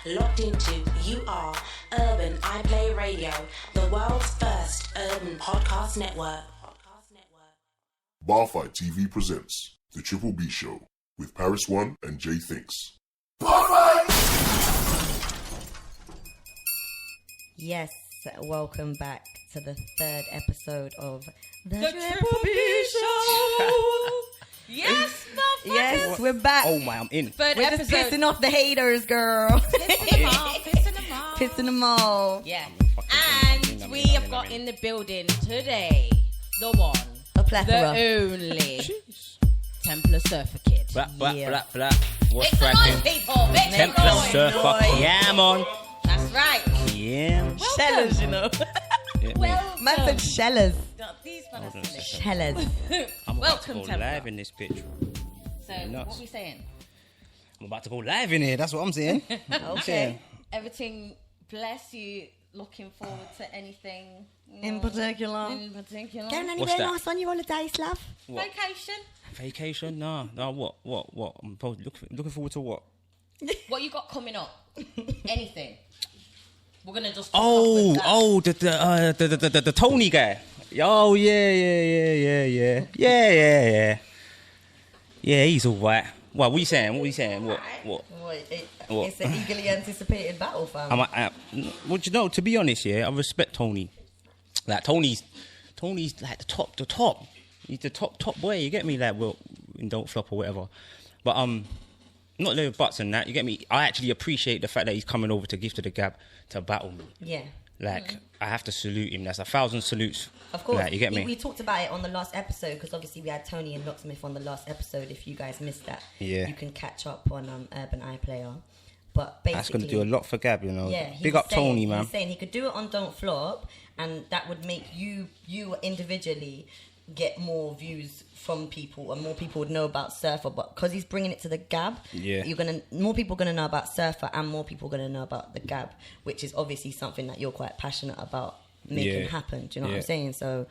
locked into You Are Urban iPlay Radio, the world's first urban podcast network. Barfight TV presents The Triple B Show with Paris One and Jay Thinks. Yes, welcome back to the third episode of The Triple B Show. Yes, motherfuckers. Yes, we're back. Oh my, I'm in. Third We're episode. just pissing off the haters, girl. Pissing them off. Yeah. And we have got in the building today the one, A plethora. the only Templar Surfa Kid. Yeah. What's Make some noise, cracking? people. Make some Templar noise. Surfa Kid. Yeah, man. That's right. Yeah. Shellers, you know. Welcome. Man said shellers. These fellas are sick. Shellers. I'm about to Welcome, go Templar. live in this bitch. So, Nuts. what are we saying? I'm about to go live in here. That's what I'm saying. Okay. Everything, bless you. Looking forward to anything In particular. in particular. Going What's anywhere that? nice on your holidays, love? What? Vacation. Vacation? No. What? I'm probably looking forward to what? What you got coming up? Anything. We're gonna just kick off with that. The Tony guy. Oh yeah. Yeah, he's all right. What are you saying? What? What? It's an eagerly anticipated battle, fam. Well, you know, to be honest, yeah, I respect Tony. Like Tony's like the top. He's the top boy. You get me? Like, well, in Don't Flop or whatever. But not little butts and that. You get me? I actually appreciate the fact that he's coming over to Gift of the Gab to battle me. Yeah. Like, I have to salute him. That's 1,000 salutes. Of course. Like, you get me? We talked about it on the last episode because obviously we had Tony and Locksmith on the last episode. If you guys missed that, Yeah. you can catch up on Urban iPlayer. But basically, That's going to do a lot for Gab, you know. Yeah, Big up Tony, man. He's saying he could do it on Don't Flop, and that would make you individually get more views from people, and more people would know about Surfer. But because he's bringing it to the Gab, Yeah. more people are gonna know about Surfer, and more people are gonna know about the Gab, which is obviously something that you're quite passionate about making Yeah. happen. Do you know what Yeah. I'm saying? So,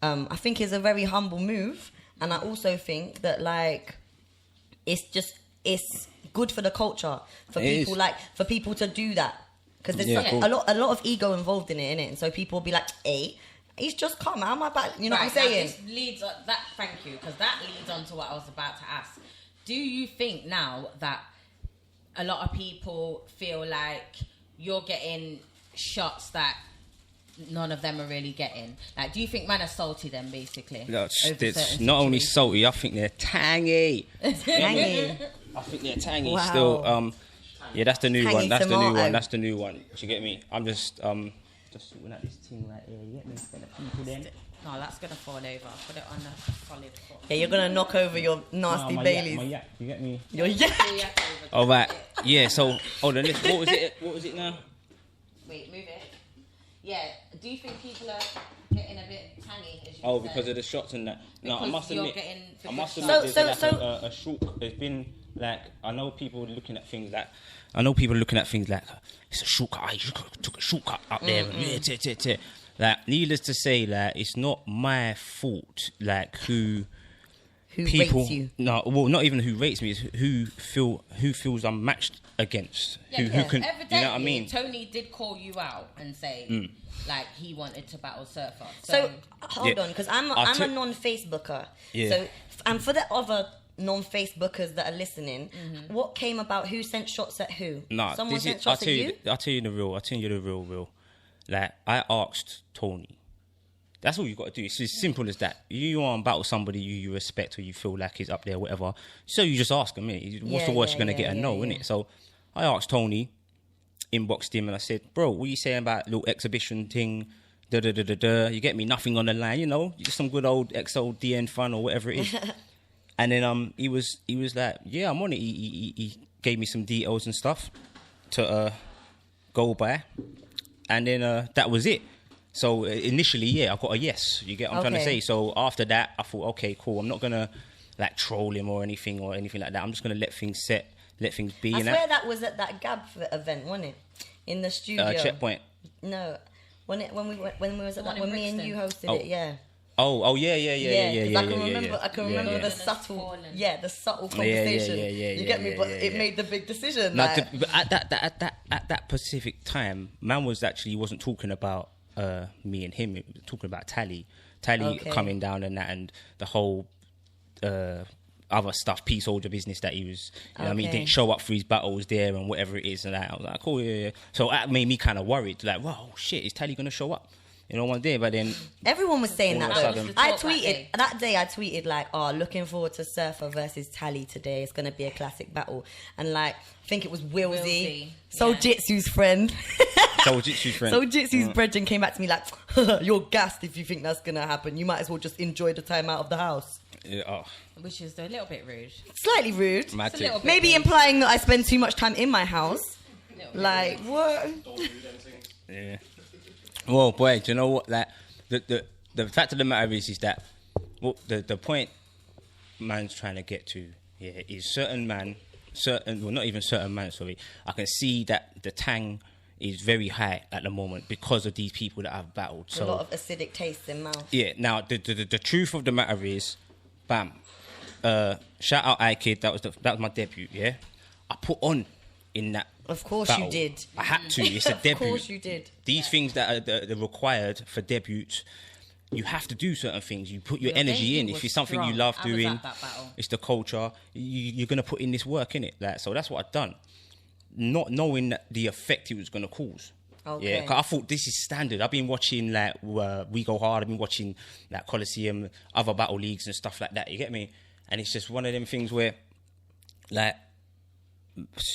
I think it's a very humble move, and I also think that like it's good for the culture for It people is. for people to do that. Because there's Yeah, cool. a lot of ego involved in it, innit? And so people will be like, hey, he's just come. How am I back? You know what I'm saying? Now this leads on, that. Thank you, because that leads on to what I was about to ask. Do you think now that a lot of people feel like you're getting shots that none of them are really getting? Like, do you think man are salty then, basically? No, over it's certain not only situations? salty, I think they're tangy. Tangy. I think they're tangy Wow. still. Yeah, that's the new Tangy one. That's the new tomato. one. That's the new one. Do you get me? I'm just sorting out this thing right here. You get me? Got the people then. No, that's gonna fall over. Put it on the solid foot. Yeah, you're going to knock over your nasty my Baileys. yak, you get me? Your yak. All right. Yeah. So, hold on. What was it? What was it now? Wait, move it. Yeah. Do you think people are getting a bit tangy? As you Oh, said? because of the shots and that. No, I Because must you're admit. getting the I good must shots. admit, there's So- like a shook. There's been like I know people looking at things like it's a shortcut. You took a shortcut up there. Like, needless to say, like it's not my fault. Like who people. rates you? No, well, not even who rates me. Is who feels I'm matched against. Who can. Evidently, You know what I mean? Tony did call you out and say like he wanted to battle Surfer. So, hold Yeah. on, because I'm I'll a take- non-Facebooker. Yeah. So, and for the other non-Facebookers that are listening, what came about? Who sent shots at who? Nah, Someone this sent is, I'll shots tell at you. you? I'll tell you the real. I'll tell you the real. Like, I asked Tony. That's all you got to do. It's as simple as that. You want to battle somebody you respect or you feel like is up there, whatever. So you just ask him, innit? What's the worst you're going to get? A no, innit? So I asked Tony, inboxed him, and I said, bro, what are you saying about little exhibition thing? You get me? Nothing on the line, you know? Just some good old XODN fun or whatever it is. And then he was like, yeah, I'm on it. He gave me some details and stuff to go by. And then that was it. So initially, yeah, I got a yes. You get what I'm trying to say? So after that, I thought, okay, cool. I'm not going to like troll him or anything like that. I'm just going to let things be. I swear that was at that Gab event, wasn't it? In the studio. Checkpoint. No. When we was at one that, when in me and Brixton? you hosted it, yeah. I can remember the subtle, the subtle conversation. You get me, but it made the big decision. But at that specific time, man wasn't talking about me and him. He was talking about Tally coming down and that, and the whole other stuff, peace soldier business that he was. You know what I mean, he didn't show up for his battles there and whatever it is and that. I was like, cool, yeah. So that made me kind of worried. Like, whoa, shit, is Tally gonna show up? You know, one day, but then everyone was saying that. Though. I tweeted that day. I tweeted like, "Oh, looking forward to Surfer versus Tally today. It's gonna be a classic battle." And like, I think it was Willsy. Soul Jitsu's friend. Soul Jitsu's brethren came back to me like, "You're gassed if you think that's gonna happen. You might as well just enjoy the time out of the house." Yeah, which is a little bit rude. Slightly rude. Maybe implying that I spend too much time in my house. Like what? Yeah. Well, boy, do you know what? Like the fact of the matter is that the point man's trying to get to is not even certain man. Sorry, I can see that the tang is very high at the moment because of these people that I've battled. So a lot of acidic taste in mouth. Yeah. Now the truth of the matter is, bam. Shout out iKid. That was my debut. Yeah, I put on in that. Of course battle. You did. I had to. It's a debut. Of course you did. These things that are required for debuts, you have to do certain things. You put your energy in. If it's something you love doing, it's the culture. You're going to put in this work in it. Like, so that's what I've done. Not knowing the effect it was going to cause. Okay. Yeah, 'cause I thought this is standard. I've been watching like We Go Hard. I've been watching like Coliseum, other battle leagues and stuff like that. You get me? And it's just one of them things where, like,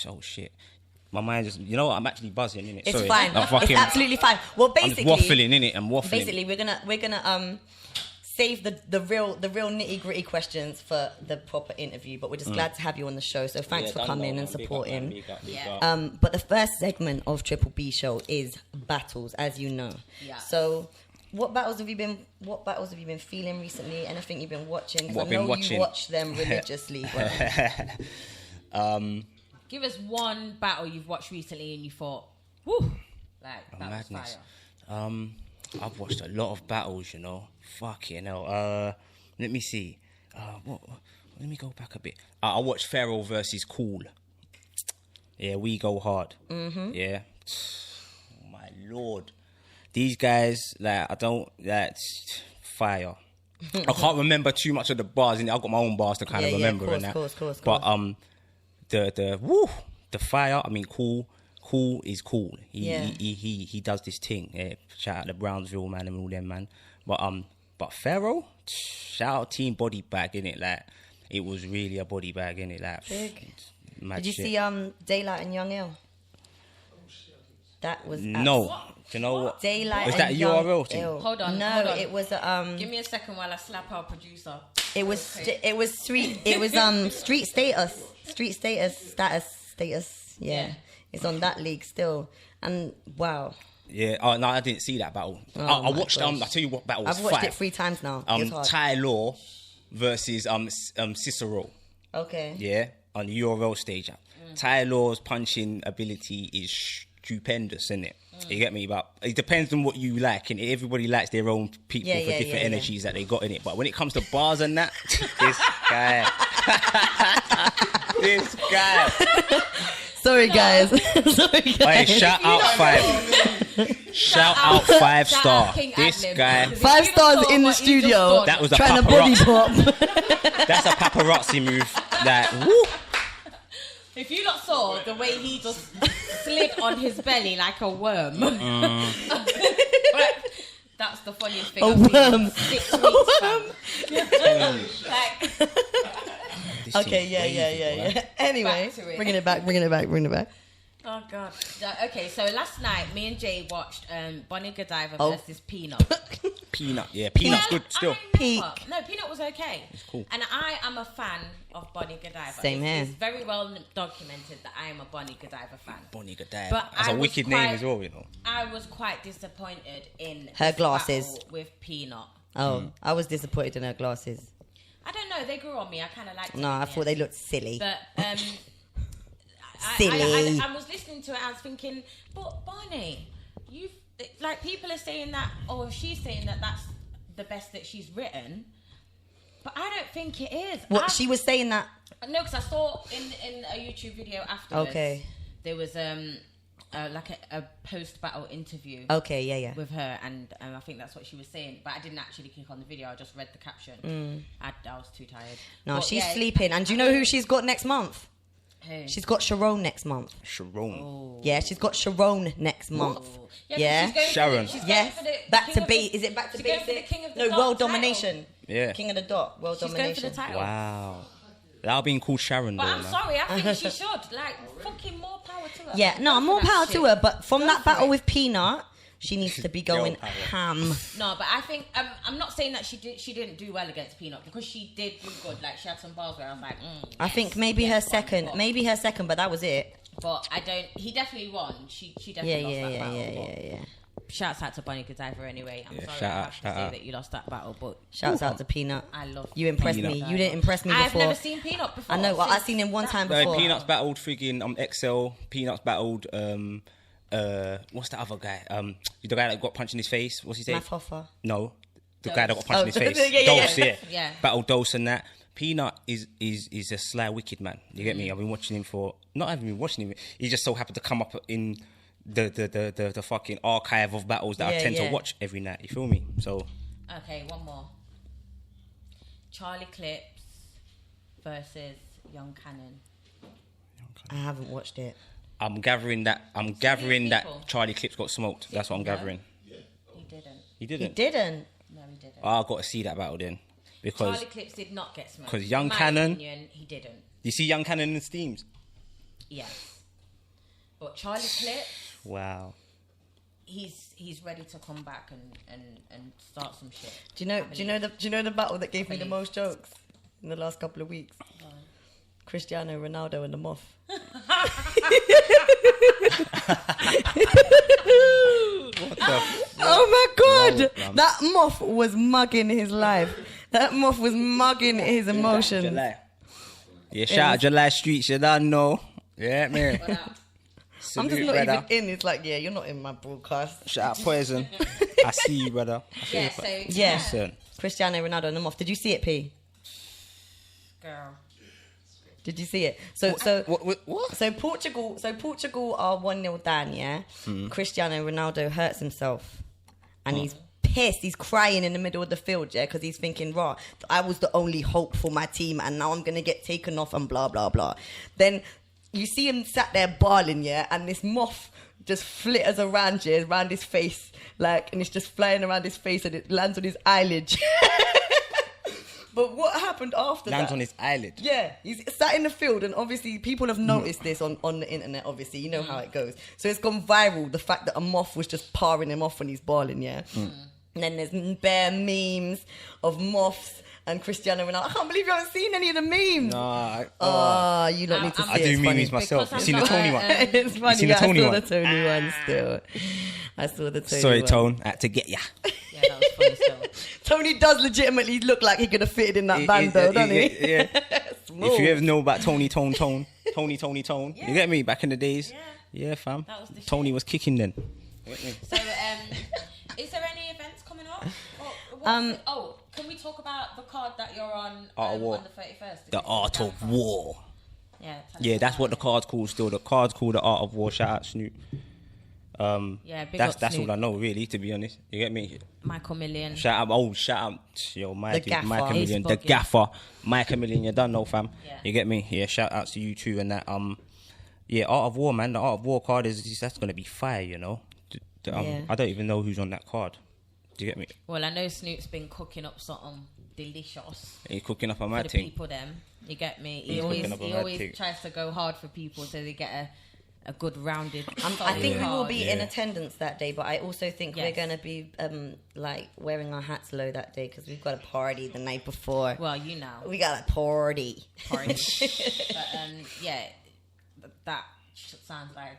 oh shit. My mind just, you know what? I'm actually buzzing, innit? It's fine. It's absolutely fine. Well, basically, I'm just waffling, innit? I'm waffling. Basically, we're gonna save the real nitty gritty questions for the proper interview. But we're just glad to have you on the show. So thanks for coming and supporting. But the first segment of Triple B Show is battles, as you know. Yeah. So, what battles have you been feeling recently? Anything you've been watching? Because I know you watch them religiously. Give us one battle you've watched recently and you thought, whoo, like, that madness. Was fire. I've watched a lot of battles, you know. Fucking hell. Let me see. Let me go back a bit. I watched Pharaoh versus Cool. Yeah, We Go Hard. Mm-hmm. Yeah. Oh, my Lord. These guys, like, fire. I can't remember too much of the bars, and I've got my own bars to kind of remember. Of course. But the fire. I mean, cool is cool. He does this thing. Yeah, shout out to Brownsville man and all them man. But Pharaoh, shout out Team Body Bag, innit? Like, it was really a body bag, innit? Like, big. Did you see Daylight and Young Ill? That was no. Do you know what? Daylight was that and URL thing? Hold on. It was Give me a second while I slap our producer. It was street status. Street status. Yeah. It's on that league still. And wow. Yeah. Oh no, I didn't see that battle. I watched. I tell you what battle was. I've watched it 3 times now. Ty Law versus Cicero. Okay. Yeah, on the URL stage. Ty Law's punching ability is stupendous, isn't it? You get me? But it depends on what you like, and everybody likes their own people for different energies that they got in it. But when it comes to bars and that, this guy. Sorry, guys. Hey, shout out 5. Shout out 5 star. This guy. 5 stars in the studio. That was a trying to body pop. That's a paparazzi move. That woo. If you lot saw the way he just slid on his belly like a worm. That's the funniest thing I've worm. Seen 6 weeks, fam. Like, okay, yeah. Anyway, bringing it back. Oh, God. Okay, so last night, me and Jay watched Bonnie Godiva versus Peanut. Peanut, yeah. Peanut's good still. Peak. No, Peanut was okay. It's cool. And I am a fan of Bonnie Godiva. Same here. It's very well documented that I am a Bonnie Godiva fan. Bonnie Godiva. But that's a wicked name as well, you know. I was quite disappointed in her glasses with Peanut. Oh, I was disappointed in her glasses. I don't know. They grew on me. I kind of liked them. No, I thought they looked silly. But silly. I was listening to it. I was thinking, but Bonnie, like people are saying that, or she's saying that that's the best that she's written, but I don't think it is. What she was saying that? No, because I saw in a YouTube video afterwards. Okay. There was like a post-battle interview. Okay, yeah. With her, and I think that's what she was saying. But I didn't actually click on the video. I just read the caption. I was too tired. No, but she's sleeping. And do you know who she's got next month? Who? She's got Sharon next month. Sharon. Oh. Yeah, she's got Sharon next month. Yeah. Sharon. Yes. Back to base. Is it back to basics? No, world domination. Yeah. King of the Dot. World domination. She's going for the title. Wow. That being called Sharon, But though, I'm man. sorry, I think she should. Like, fucking more power to her. Yeah, no, more power to her. But from that battle with Peanut, she needs to be going ham. No, but I think I'm not saying that she didn't do well against Peanut, because she did do good. Like, she had some bars where I was like, I think maybe her second, but that was it. But I don't. He definitely won. She definitely lost that battle. Yeah. Shouts out to Bonnie Godiva anyway. I'm sorry I have to say that you lost that battle, but shouts out to Peanut. I love you. Impressed Peanut. me. You didn't impress me before. I've never seen Peanut before. I know. Well, I've seen him one time before. Peanuts battled friggin' XL. Peanuts battled what's the other guy? The guy that got punched in his face. What's his name? Matt Hoffa. No, the guy that got punched in his face. Yeah. Dose, Yeah. Battled Dose and that. Peanut is a sly, wicked man. You get me? I've been watching him not having been watching him. He just so happened to come up in the fucking archive of battles that I tend to watch every night. You feel me? So. Okay, one more. Charlie Clips versus Young Cannon. I haven't watched it. I'm gathering that Charlie Clips got smoked. That's what I'm gathering. He didn't. He didn't. He didn't. No, he didn't. Oh, I've got to see that battle then. Because Charlie Clips did not get smoked. Because Young In my Cannon. opinion, he didn't. You see Young Cannon in Steams? Yes. But Charlie Clips, Wow. he's ready to come back and start some shit. Do you know the battle that gave me the most jokes in the last couple of weeks? Cristiano Ronaldo and the Moth. Oh my god! No, that Moth was mugging his life. That Moth was mugging his emotions. July. Yeah, shout out July Streets, you don't know. Yeah, man. I'm just not even in. It's like, yeah, you're not in my broadcast. Shout out Poison. I see you, brother. Yeah. Cristiano Ronaldo and the Moth. Did you see it, P? Girl. Did you see it? So Portugal are 1-0 down, yeah? Cristiano Ronaldo hurts himself. And he's pissed. He's crying in the middle of the field, yeah? Because he's thinking, rah, I was the only hope for my team and now I'm going to get taken off and blah, blah, blah. Then you see him sat there bawling, yeah? And this moth just flitters around, yeah? Around his face. Like, and it's just flying around his face and it lands on his eyelid. But what happened after that? Lands on his eyelid. Yeah, he's sat in the field, and obviously people have noticed this on the internet. Obviously, you know how it goes. So it's gone viral. The fact that a moth was just parring him off when he's bawling. Yeah, and then there's bare memes of moths and Cristiano Ronaldo. I can't believe you haven't seen any of the memes. Nah, you don't need to see it. I do memes myself. You seen the Tony one? It's funny. You seen the Tony one? I saw the Tony one still. I saw the Tony Sorry, one. Tone. I had to get ya. Yeah, that was funny still. Tony does legitimately look like he could have fitted in that band though, doesn't he? Yeah. If you ever know about Tony. You get me? Back in the days. Yeah, fam. That was the Tony shit. was kicking then. So, is there any events coming up? Can we talk about the card that you're on Art of War. on the 31st? The Art of War. Yeah. Yeah, that's what the card's called still. The card's called the Art of War. Shout out Snoop. Big That's up Snoop. all I know, really, to be honest. You get me? Michael Million. Shout out, yo, The gaffer. Michael Million, He's the bugging. gaffer, Michael Million. You don't know, fam. Yeah. You get me? Yeah, shout outs to you too and that. Yeah, Art of War, man. The Art of War card that's gonna be fire, you know. I don't even know who's on that card. Do you get me? Well, I know Snoop's been cooking up something delicious He's cooking up a for mad the thing. people. Them, you get me. He's He cooking up a mad always thing. tries to go hard for people so they get a good rounded. I think we will be in Yeah. attendance that day, but I also think we're Yes. going to be like wearing our hats low that day because we've got a party the night before. Well, you know. We got a party. But yeah, that sounds like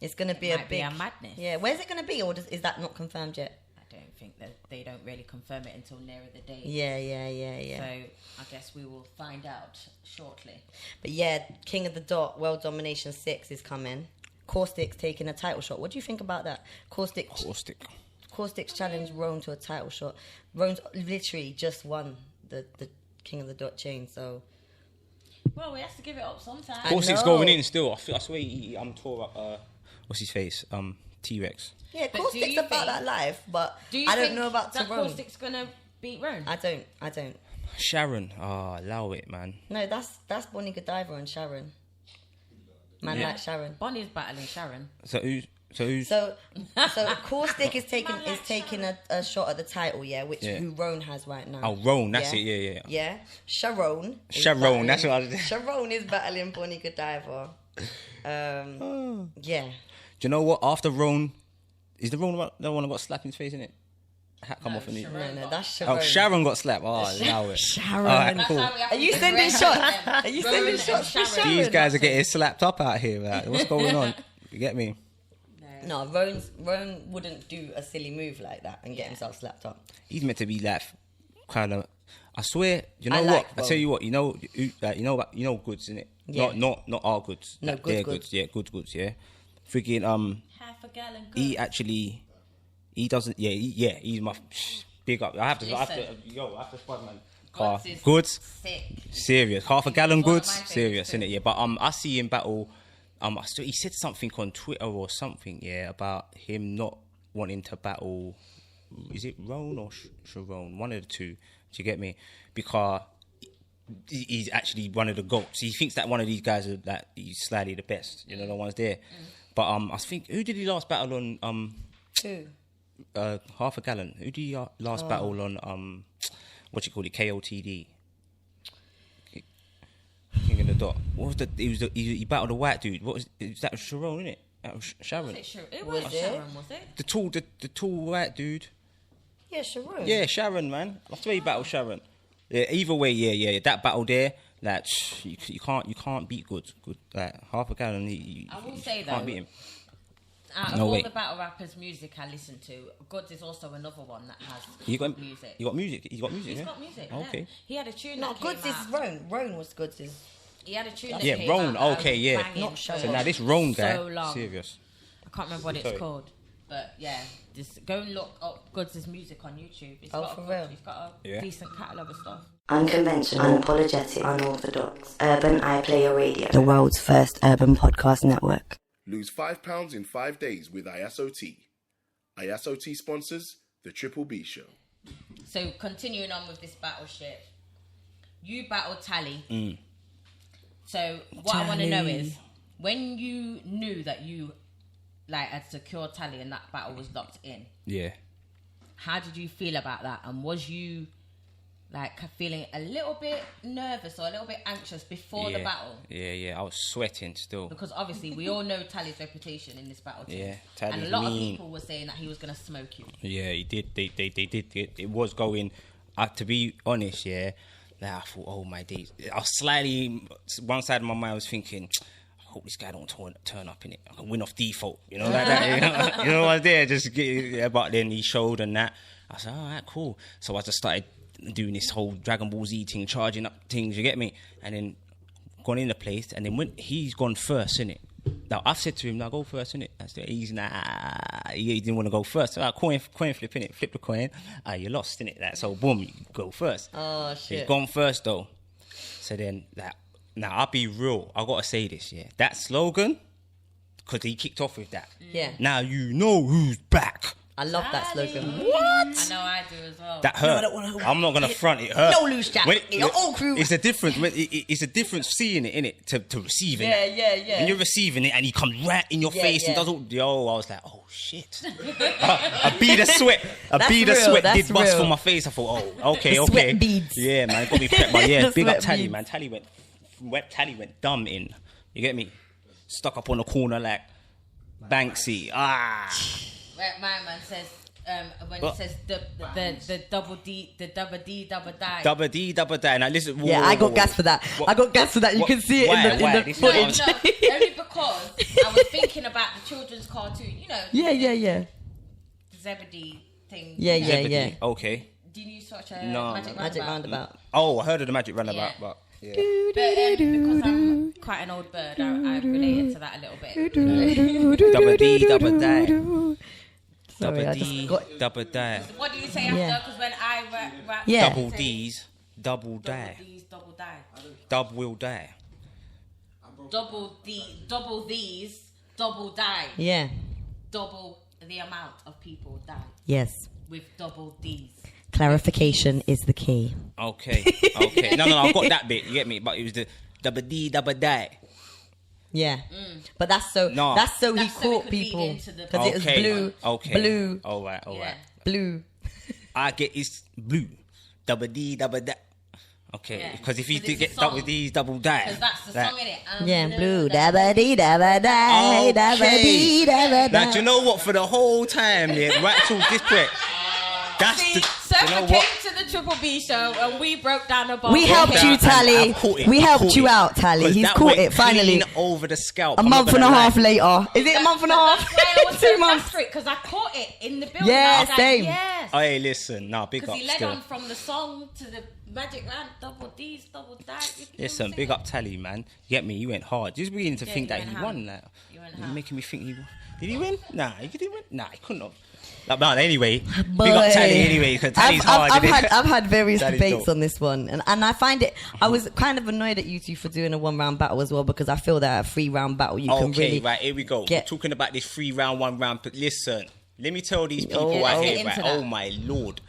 It's going to be it a might big be a madness. Yeah, where's it going to be, or is that not confirmed yet? I don't think that they don't really confirm it until nearer the date. Yeah. So I guess we will find out shortly. But yeah, King of the Dot, World Domination 6 is coming. Caustic's taking a title shot. What do you think about that? Caustic Caustic's challenged Roan to a title shot. Roan's literally just won the King of the Dot chain, so... Well, we have to give it up sometime. Caustic's going in still. I swear I'm tore up, what's his face? T-Rex. Yeah, Caustic's about that life, but I don't know about Tyrone. Caustic's going to beat Roan? I don't. Sharon. Allow it, man. No, that's Bonnie Godiva and Sharon. Man like Sharon. Bonnie's battling Sharon. So who's... So Caustic is taking a shot at the title, who Roan has right now. Oh, Roan, that's it, yeah. Yeah, Sharon, that's what I was... Sharon is battling Bonnie Godiva. Yeah. Do you know what? After Roan, is the Roan the one that got slapped in his face, innit? Hat come off in it. No, that's Sharon. Oh, Sharon got slapped. Oh, allow it. Sharon. Alright, cool. Are you sending shots? Are you sending shots for Sharon? These guys are getting slapped up out here, man. What's going on? You get me? No, Roan wouldn't do a silly move like that and get himself slapped up. He's meant to be like kind of. I swear, you know I what? like I tell you what. You know goods, innit? Yeah. Not our goods. No, like, goods. their goods. Yeah, goods. Yeah. Freaking Half a gallon goods. He doesn't. Yeah. He's my big up. I have to spot man. Car goods. Sick. Serious. Half a gallon One of goods. my favourites Serious, too. innit? Yeah. But I see him battle. He said something on Twitter or something. Yeah, about him not wanting to battle. Is it Roan or Sharon? One of the two. Do you get me? Because he's actually one of the GOATs. He thinks that one of these guys are that he's slightly the best. You know, the ones there. But I think who did he last battle on? Who? Half a gallon. Who did he last battle on? What you call it? KOTD. King of the Dot. What was the? He battled a white dude. What was that? Sharon, innit? That was Sharon. It was Sharon, was it? The tall white dude. Yeah, Sharon. Yeah, Sharon, man. I swear he battled Sharon. Yeah, either way, yeah. That battle there, like you can't beat good. Like half a gallon. I will say can't though, beat him. out of all the battle rappers' music I listen to, Goods is also another one that has music. You got music. He's got music. He's got music. Oh, okay. Yeah. He had a tune. No, that came Goods is out. Roan. Roan was Goods is. He had a tune. That Yeah, came Roan. out Okay, yeah. banging Not for So now this Roan guy, so long. serious. I can't remember what it's called, but yeah, just go and look up Goods' music on YouTube. He's got for a real? He's got a decent catalogue of stuff. Unconventional, unapologetic, unorthodox. Urban iPlayer Radio. The world's first urban podcast network. Lose £5 in 5 days with ISOT. ISOT sponsors the Triple B Show. So continuing on with this battleship, you battled Tally. So what I want to know is, when you knew that you had secured Tally and that battle was locked in, Yeah. how did you feel about that? And was you feeling a little bit nervous or a little bit anxious before the battle? Yeah. I was sweating still. Because obviously we all know Tally's reputation in this battle too. Yeah, and Tally's a lot mean. of people were saying that he was going to smoke you. Yeah, he did. They did. It was going. To be honest, yeah. I thought, oh my days. I was slightly. One side of my mind was thinking, I hope this guy don't turn up in it. I can win off default, like that. You know what I was there, just get. But then he showed and that. I said, all right, cool. So I just started doing this whole Dragon Ball Z thing, charging up things. You get me? And then gone in the place, and then when he's gone first, innit? Now I've said to him, "Now go first, innit?" That's the he's he didn't want to go first. So coin flip, innit? Flip the coin. You lost, innit? That so boom, you go first. Oh shit! He's gone first though. So then now I'll be real. I gotta say this, yeah. That slogan, because he kicked off with that. Yeah. Now you know who's back. I love that slogan. What? I know I do as well. That hurt. I'm not gonna front it. Hurt. No loose jack. Your whole crew. It's a difference. It's a difference seeing it in it to receiving. Yeah. When you're receiving it and he comes right in your face and does all. I was like, oh shit. A bead of sweat. Did bust from my face. I thought, oh, okay. Sweat beads. Yeah, man. Got me prepped. But yeah, big up Sweat Tally, beads. man. Tally went dumb in. You get me? Stuck up on the corner like Banksy. Right, my man says. When it says the double D, the double D, double die. Double D, double die. Now listen. Yeah, I got gas for that. You can see it in the footage. No, only because I was thinking about the children's cartoon. You know. Yeah. Zebedee thing. Yeah. Okay. Do you watch No, Magic Roundabout? Oh, I heard of the Magic Roundabout, Yeah. but yeah. But because I'm quite an old bird, I related to that a little bit. Double D, double die. Sorry, I just got... double die. What do you say after? Because when I rap, Yeah. Double D's, double die. Double D's, double die. Dub will die. Double these, double die. Yeah. Double the amount of people die Yes. with double D's. Clarification is the key. Okay. No, I got that bit. You get me? But it was the double D, double die. Yeah. But that's so he That's so it caught could lead people into the- because it was blue. Okay. Blue. All right. Yeah. Blue. I get is blue. Double D, double die. Okay, Yeah. because if you Because do it's a get double song. D's, double die. Because that's the song, innit? Yeah, blue. Dabba dee dabba die. Dabba dee dabba Now, die. do you know what? For the whole time, yeah, right till this point, that's See, the. Surfer You know came what? to the Triple B show and we broke down a bar. We helped you, Tally. We helped you out, Tally. He's caught it finally. Over the scalp. A month and a half later. Is it a month and a half? 2 months. Because I caught it in the building. Yeah, I was like, same. yes. Hey, listen, nah, big up Because he led still. on from the song to the magic round, double D's, double die. Listen, big up Tally, man. You get me? You went hard. Just beginning to Yeah, think you that went he ham. won. Like, You went you're ham. making me think he won. Did he win? Nah, he didn't win. Nah, he couldn't have. Like, but anyway, Boy. big up Tally anyway, because Tally's hard. I've had various Tally's debates dope. on this one, and I find it. I was kind of annoyed at you two for doing a 1 round battle as well, because I feel that a 3 round battle you can really. Okay, right, here we go. get- We're talking about this 3 round, 1 round. But listen, let me tell these people Oh, out oh. here, Get right? into that. Oh my lord.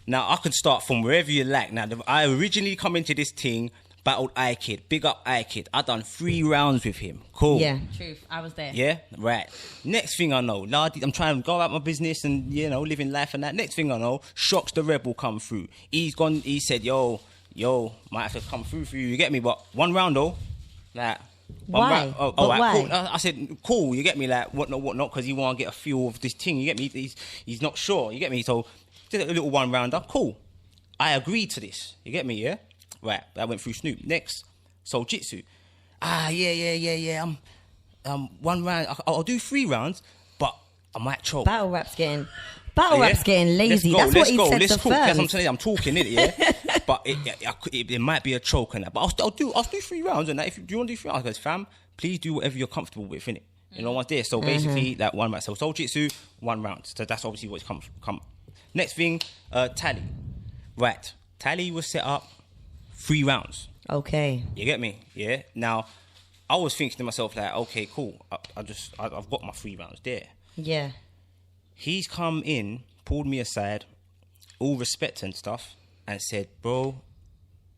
Now I could start from wherever you like. Now I originally come into this thing, battled iKid, big up iKid. I done 3 rounds with him. Cool. Yeah. Truth, I was there. Yeah, right. Next thing I know, Lardy, I'm trying to go about my business and, you know, living life and that. Next thing I know, Shocks the Rebel come through. He's gone, he said, yo, might have to come through for you, you get me? But 1 round though, like, one Why? round, But right, why? cool. I said, cool, you get me? Like, what not, because he want to get a feel of this thing, you get me? He's not sure, you get me? So, did a little 1 rounder, cool. I agreed to this, you get me, yeah? Right, that went through Snoop. Next, Soul Jitsu. Yeah. 1 round. I'll do 3 rounds, but I might choke. Battle rap's getting lazy. Let's That's what he go. said Let's to talk. That's what I'm Ferns. telling you. I'm talking it, yeah. But it might be a choke and that. But I'll do 3 rounds and that. If you want to do 3 rounds, guys, fam, please do whatever you're comfortable with, innit? You know what's there. So basically, that 1 round. So Soul Jitsu, 1 round. So that's obviously what's come. Next thing, Tally. Right, Tally was set up 3 rounds. Okay. You get me? Yeah. Now, I was thinking to myself like, okay, cool. I've got my 3 rounds there. Yeah. He's come in, pulled me aside, all respect and stuff, and said, bro,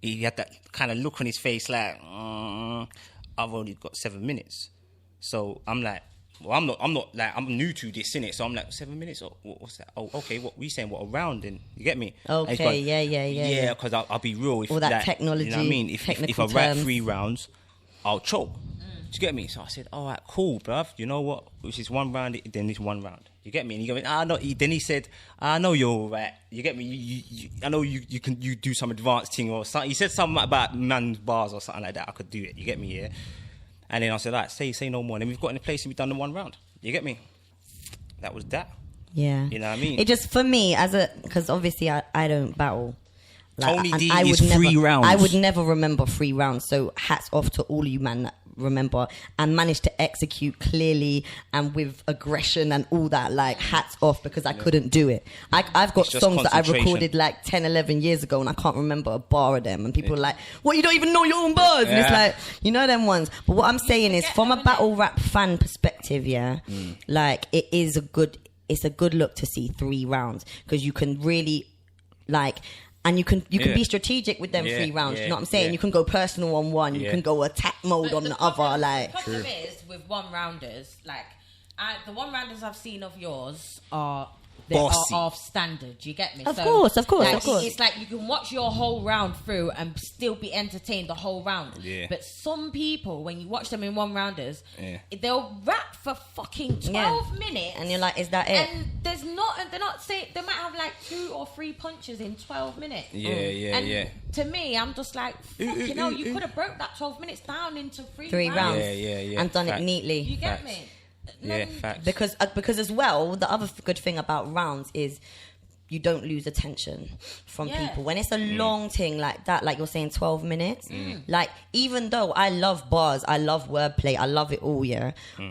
he had that kind of look on his face like, I've only got 7 minutes. So I'm like, well, I'm not like, I'm new to this, innit? So I'm like, 7 minutes? Or what's that? Oh, okay, what we saying? What, a round? Then you get me? And he's Okay, going, yeah. Yeah, because I'll be real. If, All that like, technology, you know what I mean? If I technical write terms. 3 rounds, I'll choke. Do you get me? So I said, all right, cool, bruv. You know what? Which is 1 round, then it's 1 round. You get me? And he goes, then he said, I know you're all right. You get me? You I know you do some advanced thing or something. He said something about man's bars or something like that. I could do it. You get me? Yeah. And then I said, all right, say no more. And then we've got in a place and we've done the 1 round. You get me? That was that. Yeah. You know what I mean? It just, for me, because obviously I don't battle. Tony and D I is would 3 rounds. I would never remember 3 rounds. So hats off to all you man that remember and managed to execute clearly and with aggression and all that. Like, hats off, because I couldn't do it. I've got It's just songs that I concentration. recorded like 10, 11 years ago and I can't remember a bar of them. And people are like, what, you don't even know your own bars? And it's Yeah. like, you know them ones. But what I'm saying is, from a battle rap fan perspective, yeah, like, it's a good look to see 3 rounds, because you can really, like, and you can be strategic with them 3 rounds. You know what I'm saying? yeah. You can go personal on one. You Yeah. can go attack mode on the other. Like, the problem is with 1 rounders, like, the 1 rounders I've seen of yours are Bossy. off standard. You get me? Of course. Like, Of course. It's like you can watch your whole round through and still be entertained the whole round. Yeah. But some people, when you watch them in 1 rounders, Yeah. they'll rap for fucking 12 minutes, and you're like, is that it? and they're not saying, they might have like 2 or 3 punches in 12 minutes. Yeah. To me, I'm just like, fucking hell, you could have broke that 12 minutes down into 3 rounds. Yeah. And done Facts. it neatly. You get Facts. me? Yeah, facts. Because as well, the other good thing about rounds is you don't lose attention from people. When it's a long thing like that, like you're saying 12 minutes, like even though I love bars, I love wordplay, I love it all,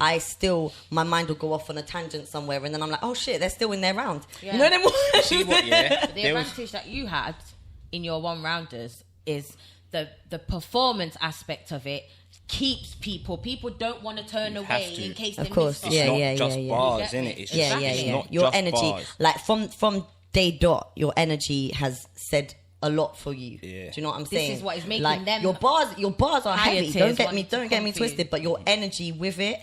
I still, my mind will go off on a tangent somewhere and then I'm like, oh shit, they're still in their round. You know what I mean? See what, the advantage that you had in your one-rounders is the performance aspect of it keeps people don't want to turn away in case they miss it's not just bars, isn't it? It's not your just energy bars. like from day dot, your energy has said a lot for you. Do you know what I'm saying? This is what is making like, them your bars are heavy. Don't get me twisted, but your energy with it,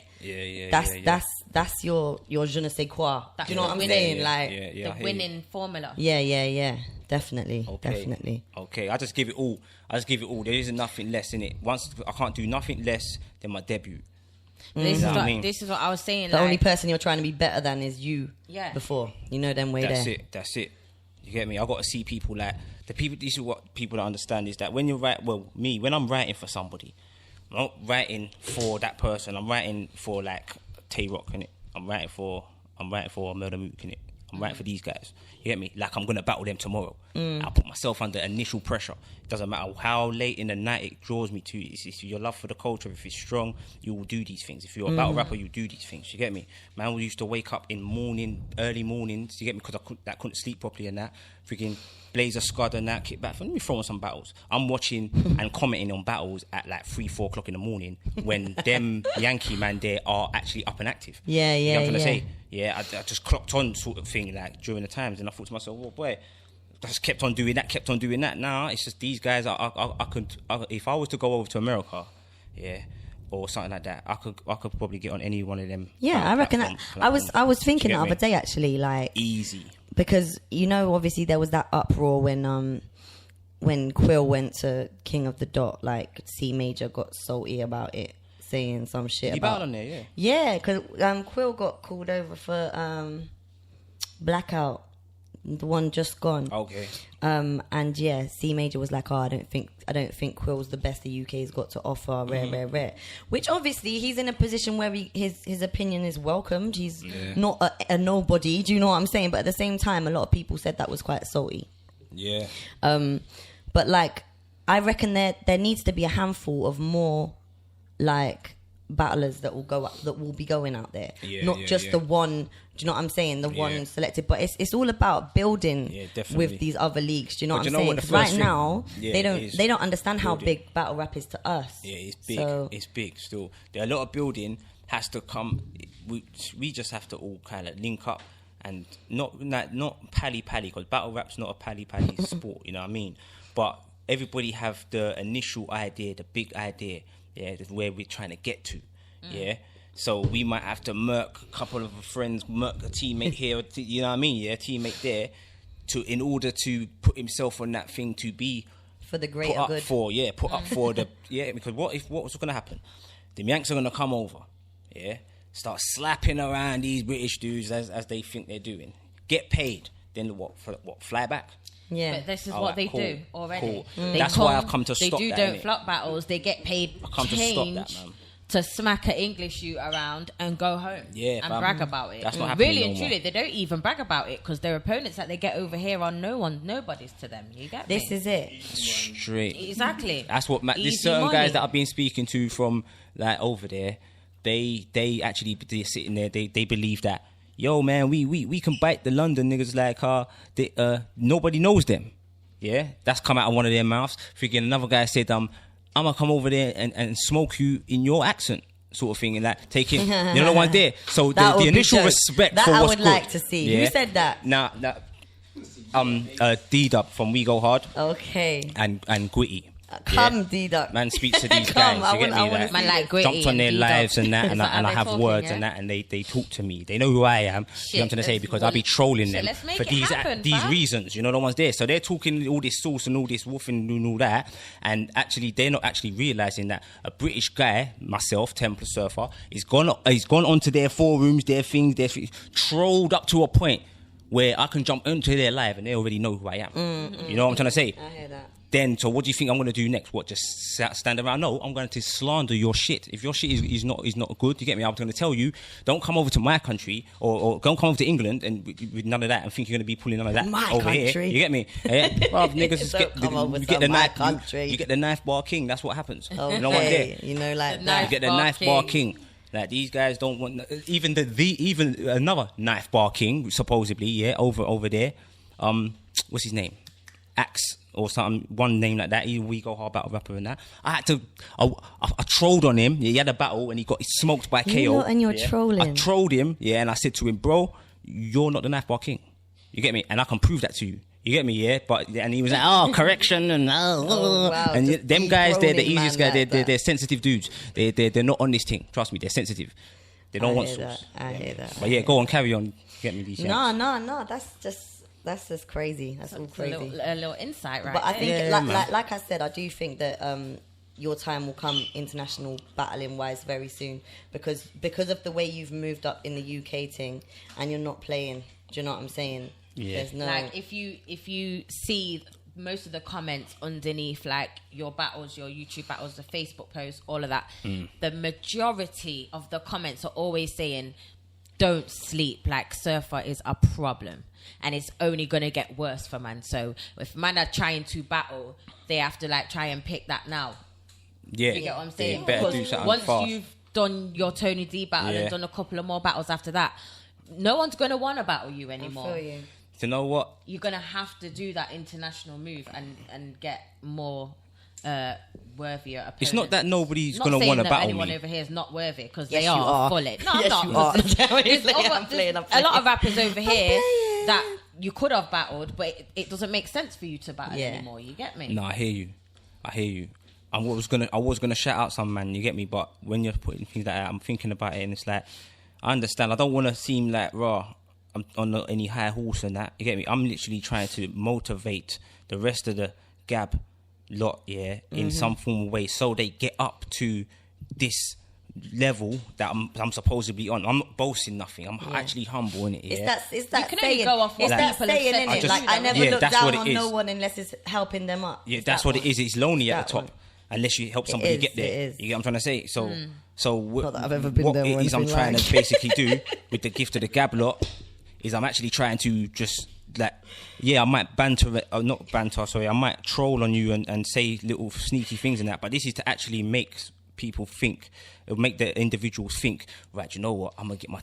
that's your je ne sais quoi. Do you know what I'm saying? Like the winning formula. Yeah. Definitely. Okay, I just give it all. There isn't nothing less in it. Once I can't do nothing less than my debut. This is what I was saying. The only person you're trying to be better than is you. Before you know them way there. That's it. You get me? I got to see people like the people. This is what people don't understand is that when you're when I'm writing for somebody, I'm not writing for that person. I'm writing for like Tay Rock, innit? I'm writing for Murder Mook, innit? I'm writing for these guys. You get me? Like I'm gonna battle them tomorrow. I put myself under initial pressure. It doesn't matter how late in the night it draws me to. It's your love for the culture. If it's strong, you will do these things. If you're a battle rapper, you do these things. You get me? Man, we used to wake up in early mornings. You get me? Because I couldn't sleep properly and that. Freaking Blazer Scud and that, kick back. Let me throw on some battles. I'm watching and commenting on battles at like 3-4 o'clock in the morning when them Yankee man there are actually up and active. You know what I'm trying to say? Yeah, I just clocked on sort of thing like during the times, and I thought to myself, well, boy, I just kept on doing that. Now it's just these guys. I could if I was to go over to America, or something like that, I could probably get on any one of them. Yeah, I reckon that. I was thinking the other day actually, like easy, because obviously there was that uproar when Quill went to King of the Dot, like C Major got salty about it, saying some shit about on there, because Quill got called over for Blackout, the one just gone. Okay. And C Major was like, I don't think Quill's the best the UK's got to offer. Rare. Which obviously he's in a position where his opinion is welcomed. He's not a nobody. Do you know what I'm saying? But at the same time, a lot of people said that was quite salty. Yeah. But like, I reckon there needs to be a handful of more like battlers that will be going out there, not just the one. Do you know what I'm saying? The one selected, but it's all about building with these other leagues. Do you know what I'm saying? Because right now they don't understand how big battle rap is to us. Yeah, it's big. So, it's big still. There are a lot of building has to come. We just have to all kind of link up and not pally because battle rap's not a pally sport. You know what I mean? But everybody have the initial idea, the big idea. Yeah, that's where we're trying to get to. Yeah. So we might have to murk a couple of friends, murk a teammate here, you know what I mean? Yeah, teammate there, in order to put himself on that thing to be for the greater good. Put up for the because what's going to happen? The Yanks are going to come over, start slapping around these British dudes as they think they're doing, get paid, then what? Fly back. Yeah, but this is what they do already. Cool. That's why I've come to stop that. They don't flop battles. They get paid to smack an English shoot around and go home and brag about it. That's not happening really and truly. They don't even brag about it because their opponents that they get over here are nobody's to them. You get me? This is it. Straight. Exactly. That's what there's certain guys that I've been speaking to from like over there. They actually they're sitting there. They believe that. Yo, man, we can bite the London niggas like nobody knows them. Yeah, that's come out of one of their mouths. Freaking another guy said, I'm gonna come over there and smoke you in your accent, sort of thing, and like taking no one there. So the initial respect that for what's I would like to see. Yeah? Who said that? Nah, D-Dub from We Go Hard. Okay. And Gwitty. Come, D-Dub. Man speaks to these guys. You get me? Like, man like Gwitty jumped on their lives and that, and I have talking, words and that, and they talk to me. They know who I am. You know what I'm trying to say? Because I be trolling them for these reasons. You know, no one's there. So they're talking all this sauce and all this woofing and all that, and actually they're not actually realising that a British guy, myself, Templar Surfer, he's gone onto their forums, their things, trolled up to a point where I can jump into their live and they already know who I am. You know what I'm trying to say? I hear that. Then, so what do you think I'm going to do next? What, just stand around? No, I'm going to slander your shit. If your shit is not good, you get me? I'm going to tell you, don't come over to my country or don't come over to England and with none of that and think you're going to be pulling none of that over country. Here. You get me? Yeah? Well, niggas just get the knife bar king. That's what happens. Okay. You know what there? You know, like you get the knife bar king. Like these guys don't want even another knife bar king supposedly over there. What's his name? Axe or something, one name like that. We go hard battle rapper and that. I trolled on him. He had a battle and he got smoked by KO. And you're trolling. I trolled him, and I said to him, bro, you're not the knife bar king. You get me? And I can prove that to you. You get me, and he was like, oh, correction, and wow. and them guys, they're the easiest guys. They're sensitive dudes. They're not on this thing. Trust me, they're sensitive. They don't want sauce. I hear that. But go on, carry on. Get me these. No. That's just crazy. That's all crazy. A little insight, right? But I think, like I said, I do think that your time will come international battling wise very soon because of the way you've moved up in the UK thing, and you're not playing. Do you know what I'm saying? Yeah. There's no, like if you see most of the comments underneath, like your battles, your YouTube battles, the Facebook posts, all of that, the majority of the comments are always saying, "Don't sleep. Like Surfer is a problem." And it's only going to get worse for man. So if man are trying to battle, they have to like try and pick that now. Yeah. You get what I'm saying? Better because do something once fast. you've done your Tony D battle and done a couple of more battles after that, no one's going to want to battle you anymore. I feel you. You know what? You're going to have to do that international move and get more worthier opponents. It's not that nobody's going to want to battle anyone me. over here is not worthy because Yes, they you are are. fully. No, Yes, I'm you not. are. There's I'm playing. a lot of rappers over here that you could have battled, but it doesn't make sense for you to battle anymore. You get me? No, I hear you. I was gonna shout out some man. You get me? But when you're putting things like that, I'm thinking about it, and it's like I understand. I don't want to seem like raw. I'm on any high horse and that. You get me? I'm literally trying to motivate the rest of the Gab lot, in some form of way, so they get up to this level that I'm supposedly on. I'm not boasting nothing. I'm actually humble in it. It's that you can only saying. go off what It's that people have saying, said. innit? Like I never look that's down what it on is. no one unless it's helping them up. Yeah, It's that's that what one. it is. It's lonely at That the top. one. Unless you help somebody get there. It is. You get what I'm trying to say? So Not that I've ever been what there or it is I'm anything trying like. to basically do with the Gift of the Gab lot is I'm actually trying to just like, I might I might troll on you and say little sneaky things and that, but this is to actually make people think, it'll make the individuals think, right, you know what, I'm gonna get my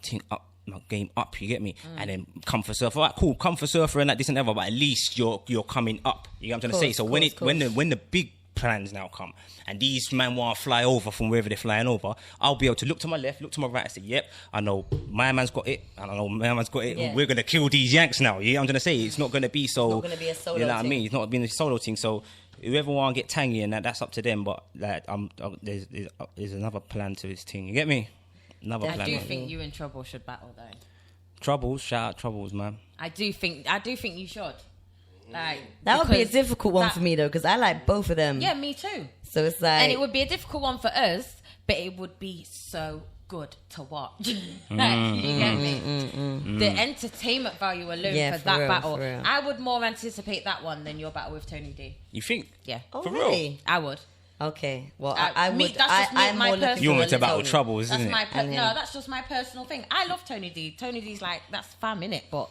game up, you get me? And then come for Surfer. All right, cool, come for Surfer and that, this and ever, but at least you're coming up. You know what I'm trying to say? So when the big plans now come and these men want to fly over from wherever they're flying over, I'll be able to look to my left, look to my right and say, yep, I know my man's got it, I know my man's got it. Yeah. We're going to kill these Yanks now. You know what I'm trying to say? It's not going to be so... It's not going to be a solo You know what I thing. mean? It's not being a solo thing. So whoever want to get tangy and that's up to them, but like, there's another plan to this thing. You get me? Another plan. I do man. think you and Trouble should battle though. Troubles, shout out Troubles, man. I do think you should. Like That would be a because difficult one that- for me though, because I like both of them. Yeah, me too. So it's like, And it would be a difficult one for us, but it would be so good to watch. Like, you get me? The entertainment value alone Yeah, for for that real, battle, for real. I would more anticipate that one than your battle with Tony D. You think? Yeah, oh, for really? I would. Okay. Well, I I would. me, that's just me, I'm my more looking personal- You want forward to battle Tony. Troubles, That's isn't my it? And him. no. That's just my personal thing. I love Tony D. Tony D's like that's fam innit, but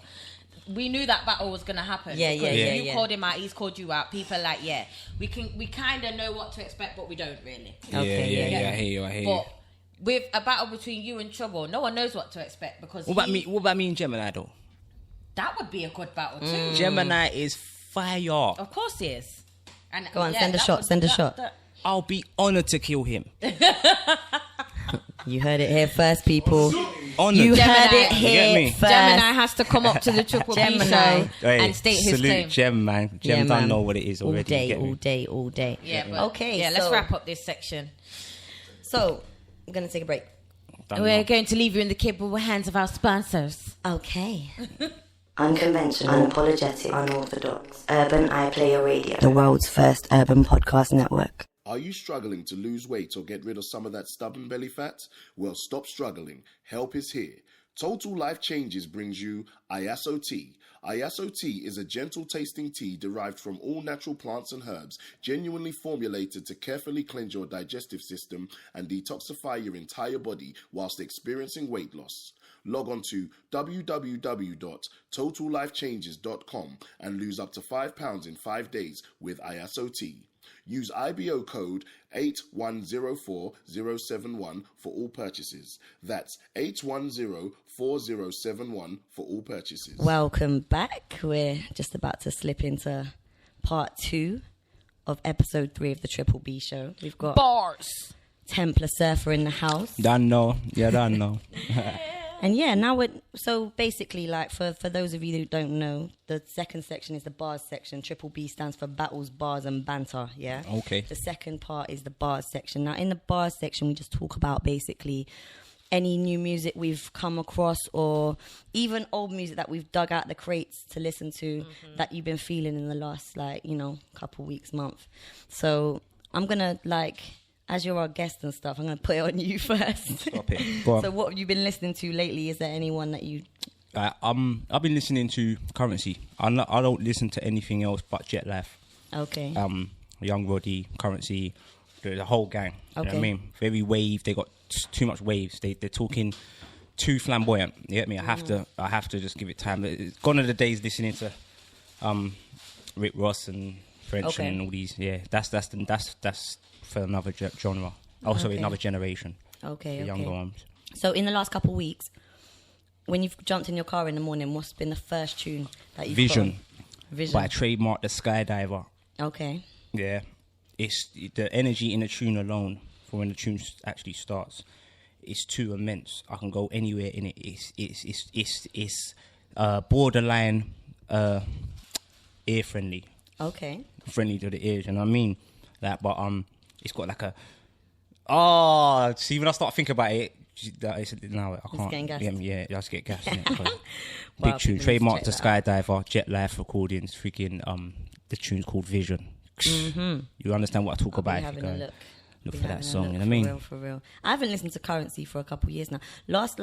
we knew that battle was gonna happen. Yeah, because yeah, You yeah. called him out. He's called you out. People are like, yeah, we kind of know what to expect, but we don't really. Okay, Yeah, I hear you. But with a battle between you and Trouble, no one knows what to expect because What about me and Gemini though? that would be a good battle too. Gemini is fire. Of course he is. And Go on, yeah, send a that shot, would- send a that- shot. that- I'll be honoured to kill him. You heard it here first, people. Honoured. You Gemini. heard it You get here me? first. Gemini has to come up to the Triple B Gemini. show Hey, and state his salute claim. Gem, man. Gem Yeah, don't man. know what it is All already. you day, get me? all day, all day. Yeah, but Okay, yeah, let's so- wrap up this section. So, I'm going to take a break. Don't We're know. going to leave you in the capable hands of our sponsors. Okay. Unconventional, unapologetic, unorthodox. Urban iPlayer Radio. The world's first urban podcast network. Are you struggling to lose weight or get rid of some of that stubborn belly fat? Well, stop struggling. Help is here. Total Life Changes brings you Iaso Tea. Iaso Tea is a gentle tasting tea derived from all natural plants and herbs, genuinely formulated to carefully cleanse your digestive system and detoxify your entire body whilst experiencing weight loss. Log on to www.totallifechanges.com and lose up to £5 in 5 days with Iaso Tea. Use IBO code 8104-071 for all purchases. That's 810-4071 for all purchases. Welcome back. We're just about to slip into part 2 of episode 3 of the Triple B show. We've got Bars. Templar Surfer in the house. Don't know. Yeah, don't know. And yeah, now so basically, like, for those of you who don't know, the second section is the bars section. Triple B stands for battles, bars, and banter, yeah? Okay. The second part is the bars section. Now, in the bars section, we just talk about basically any new music we've come across or even old music that we've dug out the crates to listen to that you've been feeling in the last, like, you know, couple weeks, month. So I'm going to, like, as you're our guest and stuff, I'm going to put it on you first. Stop it. Go on. So what have you been listening to lately? Is there anyone that you... I've been listening to Currency. I don't listen to anything else but Jet Life. Okay. Young Roddy, Currency, the whole gang. You know what I Okay. mean? Very wave. They got too much waves. They're talking too flamboyant. You get me? I have to just give it time. It's gone are the days listening to Rick Ross and French and all these. Yeah, that's for another genre. Also, another generation. Okay, the younger ones. So in the last couple of weeks, when you've jumped in your car in the morning, what's been the first tune that you've Vision. Vision. By Trademark the Skydiver. Okay. Yeah. It's the energy in the tune alone for when the tune actually starts. It's too immense. I can go anywhere in it. It's borderline ear friendly. Okay. Friendly to the ears, you know what I mean? Like, but it's got like see, when I start thinking about it, no, I can't. getting gassed. Yeah, I just get gassed. Innit? Wow, Big tune, people Trademark need the to check Skydiver, Jet Life recordings, freaking the tune's called Vision. You understand what I talk about? Having a look. Look Be for that having a song, look, you know what I mean? For real. I haven't listened to Currency for a couple of years now. Last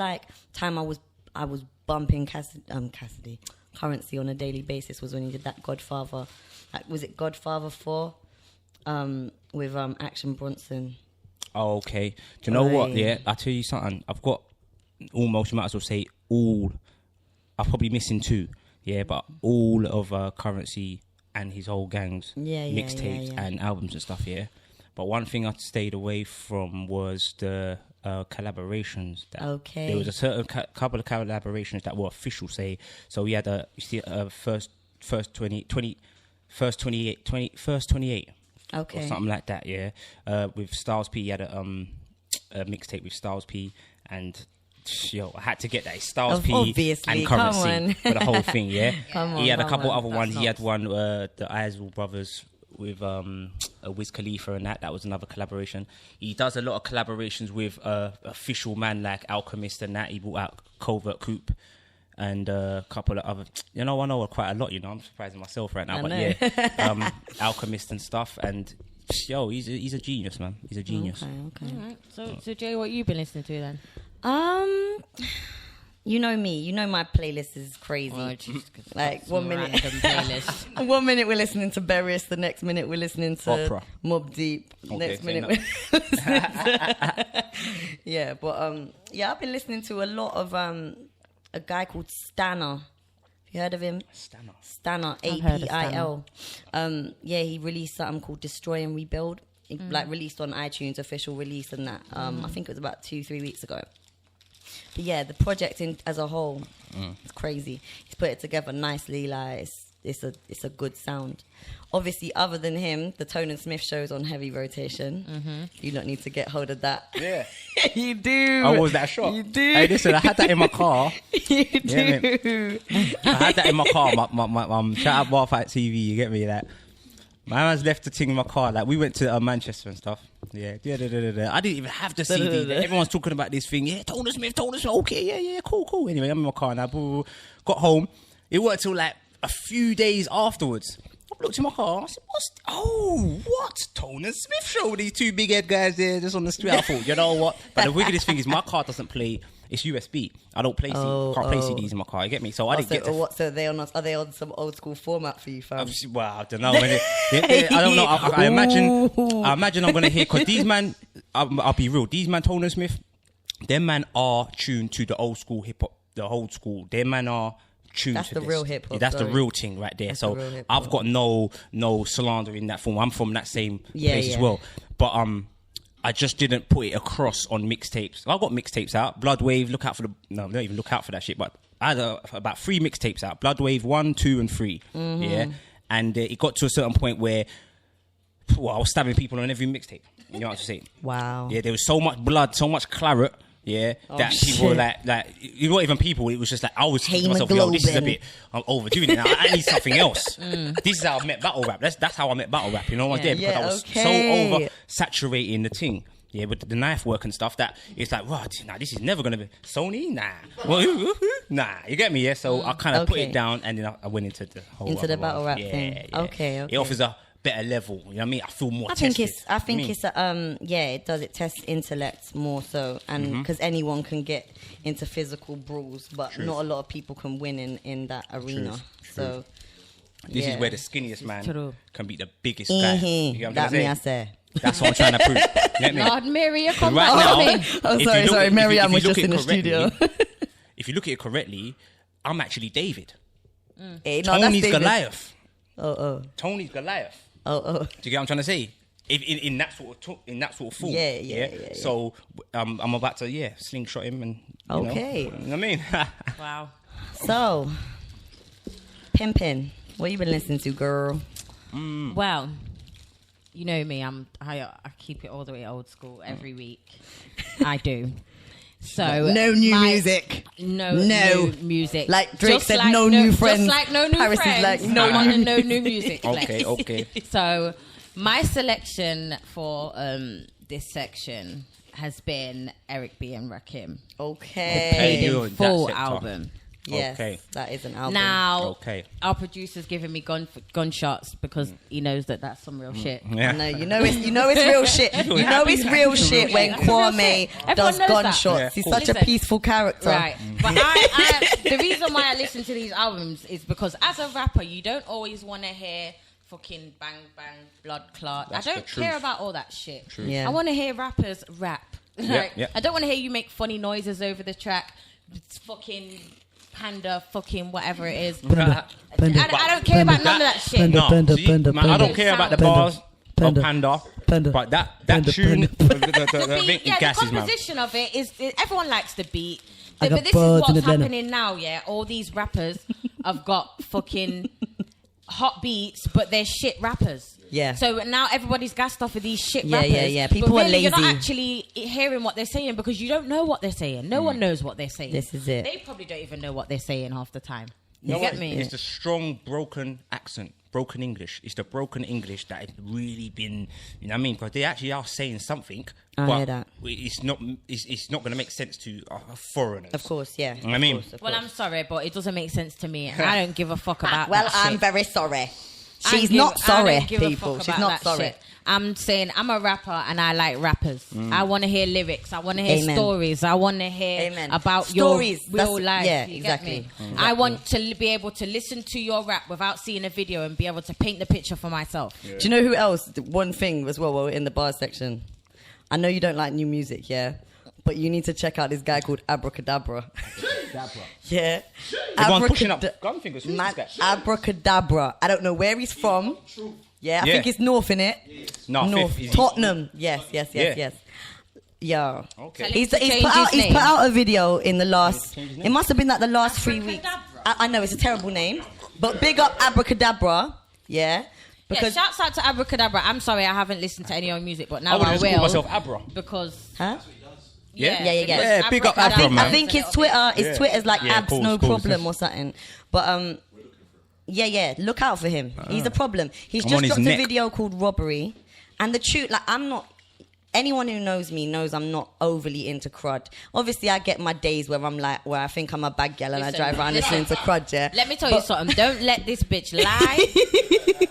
time I was bumping Cassidy Currency on a daily basis was when he did that Godfather. Was it Godfather 4? With Action Bronson. Oh, okay. Do you know what? Yeah, I'll tell you something. I've got almost, you might as well say all. I'm probably missing 2. Yeah, but all of Currency and his whole gang's mixtapes and albums and stuff. Yeah, but one thing I stayed away from was the collaborations. There was a certain couple of collaborations that were official. Say, so we had first 28. Okay. Or something like that, yeah. With Styles P, he had a mixtape with Styles P, and I had to get that. Styles P Obviously, and Currency for the whole thing, yeah. He had a couple other ones. That's He had one, the Isle Brothers with Wiz Khalifa, and that was another collaboration. He does a lot of collaborations with official man like Alchemist and that. He brought out Covert Coupe. And a couple of other, I know quite a lot. I'm surprising myself right now, yeah, Alchemist and stuff. And he's a genius, man. He's a genius. Okay. All right. So Jay, what you been listening to then? You know me. You know my playlist is crazy. Oh, like 1 minute, playlist. 1 minute we're listening to Berries. The next minute we're listening to Opera. Mobb Deep. Okay, Next minute we're listening to I've been listening to a lot of a guy called Stanner. Have you heard of him? Stanner, APIL. He released something called Destroy and Rebuild. It, released on iTunes, official release and that. I think it was about 2-3 weeks ago. But yeah, the project as a whole, it's crazy. He's put it together nicely. Like it's a good sound. Obviously, other than him, the Tone and Smith show's on heavy rotation. You don't need to get hold of that. Yeah. You do. Oh, was that a shot? You do. Hey, listen, I had that in my car. You do. I had that in my car. My shout out Bar Fight TV. You get me? Like, my man's left the thing in my car. Like, we went to Manchester and stuff. Yeah. I didn't even have the CD. Everyone's talking about this thing. Yeah, Tone and Smith. Okay, yeah, cool. Anyway, I'm in my car now. Got home. It worked till like a few days afterwards. I looked in my car. I said, what? Toner Smith show with these two big head guys there just on the street. I thought, you know what? But the wickedest thing is my car doesn't play. It's USB. I don't play can't play CDs in my car. You get me? So I didn't get to... So are they on some old school format for you, fam? Well, I don't know. I don't know. I imagine I'm going to hear... Because these man... I'll be real. These man, Toner Smith, them man are tuned to the old school hip-hop. The old school. Them man are... That's the real hip hop. That's the real thing right there. So I've got no slander in that form. I'm from that same place as well. But I just didn't put it across on mixtapes. I've got mixtapes out. Bloodwave, look out for don't even look out for that shit. But I had about 3 mixtapes out. Bloodwave 1, 2, and 3. Mm-hmm. Yeah, and it got to a certain point where I was stabbing people on every mixtape. You know what I'm saying? Wow. Yeah, there was so much blood, so much claret. Yeah, that people were like, you know, even people, it was just like, I was thinking to myself, yo, this is a bit, I'm overdoing it now. I need something else. This is how I met battle rap. That's how I met battle rap, you know, because I was so over-saturating the thing. Yeah, with the knife work and stuff, that it's like, what? Nah, this is never going to be Sony? Nah. Nah, you get me, yeah? So I kind of put it down, and then I went into the whole... Into the battle rap thing. Yeah. Okay. It offers a better level, you know what I mean? I feel more tested. It does. It tests intellect more so, and because anyone can get into physical brawls, but not a lot of people can win in that arena. So this is where the skinniest man can beat the biggest guy. You know what I'm saying? I say. That's what I'm trying to prove. You get me? Lord Mary, come right now, now, oh, sorry, Miriam was just in the studio. If you look at it correctly, I'm actually David. Hey, Tony's Goliath. Tony's Goliath. Do you get what I'm trying to say? In that sort of form. Yeah. So I'm about to slingshot him and you know what I mean. Wow. So pimpin', what you been listening to, girl? Well, you know me. I keep it all the way old school every week. I do. So no new music. No new music. Like Drake said, like no new friends. Just like no new Harris friends. Is like no new music. Okay. So my selection for this section has been Eric B and Rakim. Okay. The full album. Yes, that is an album. Now, our producer's giving me gunshots because he knows that that's some real shit. Yeah. I know, you know it's real shit. You know it's real shit when Kwame does gunshots. Yeah, he's such a peaceful character. Right. But I the reason why I listen to these albums is because as a rapper, you don't always want to hear fucking bang, bang, blood clot. I don't care about all that shit. Yeah. I want to hear rappers rap. I don't want to hear you make funny noises over the track. It's fucking... Panda, fucking whatever it is. I don't care about none of that shit. I don't care about the bars of Panda. But that tune, the composition of it is everyone likes the beat. But this is what's happening now. Yeah, all these rappers have got fucking hot beats, but they're shit rappers. Yeah. So now everybody's gassed off of these shit rappers. Yeah. People are lazy. You're not actually hearing what they're saying because you don't know what they're saying. No one knows what they're saying. This is it. They probably don't even know what they're saying half the time. You get me? It's the strong, broken accent, broken English. It's the broken English that has really been, you know what I mean? Because they actually are saying something, I hear that. It's not going to make sense to foreigners. Of course, yeah. You know what I mean? Well, I'm sorry, but it doesn't make sense to me. I don't give a fuck about well, that I'm shit. very sorry. She's not sorry, people. She's not sorry. Shit. I'm saying I'm a rapper and I like rappers. I want to hear lyrics. I want to hear stories. I want to hear about stories. Your real life. Yeah, you exactly. Get me? I want to be able to listen to your rap without seeing a video and be able to paint the picture for myself. Yeah. Do you know who else? One thing as well, while we're in the bar section. I know you don't like new music, yeah? But you need to check out this guy called Abracadabra. Yeah. Everyone pushing up gun fingers. Abracadabra. I don't know where he's from. Yeah, I think it's north, innit? No, north. Tottenham. Yes. Yeah. Okay. He's put out a video in the last... It must have been like the last 3 weeks. I know, it's a terrible name. But big up Abracadabra. Yeah. Because shouts out to Abracadabra. I'm sorry I haven't listened to any of your music, but now I will. Call myself Abra. Because... Huh? Yeah, big up Abra, man. I think his Twitter's like abs no problem or something. But look out for him. He's a problem. He's just dropped a video called Robbery, and the tune, like, I'm not anyone who knows me knows I'm not overly into crud. Obviously, I get my days where where I think I'm a bad gal and I drive around listening to crud, yeah. Let me tell you something. Don't let this bitch lie.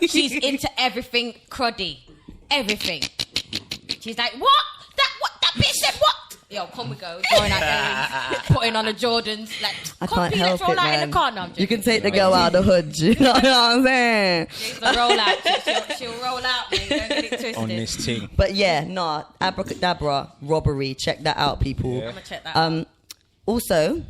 She's into everything cruddy. Everything. She's like, what? That bitch said what? Yo, come we go. Going out there, putting on the Jordans. Like, I can't help it, roll out man. in the car. No, I'm joking. You can take the girl out of the hood. You know what I'm saying? She's the roll out. She'll roll out, man. Don't get it twisted. On this thing. But yeah, no, abracadabra, robbery. Check that out, people. Yeah. I'm gonna check that out. Also,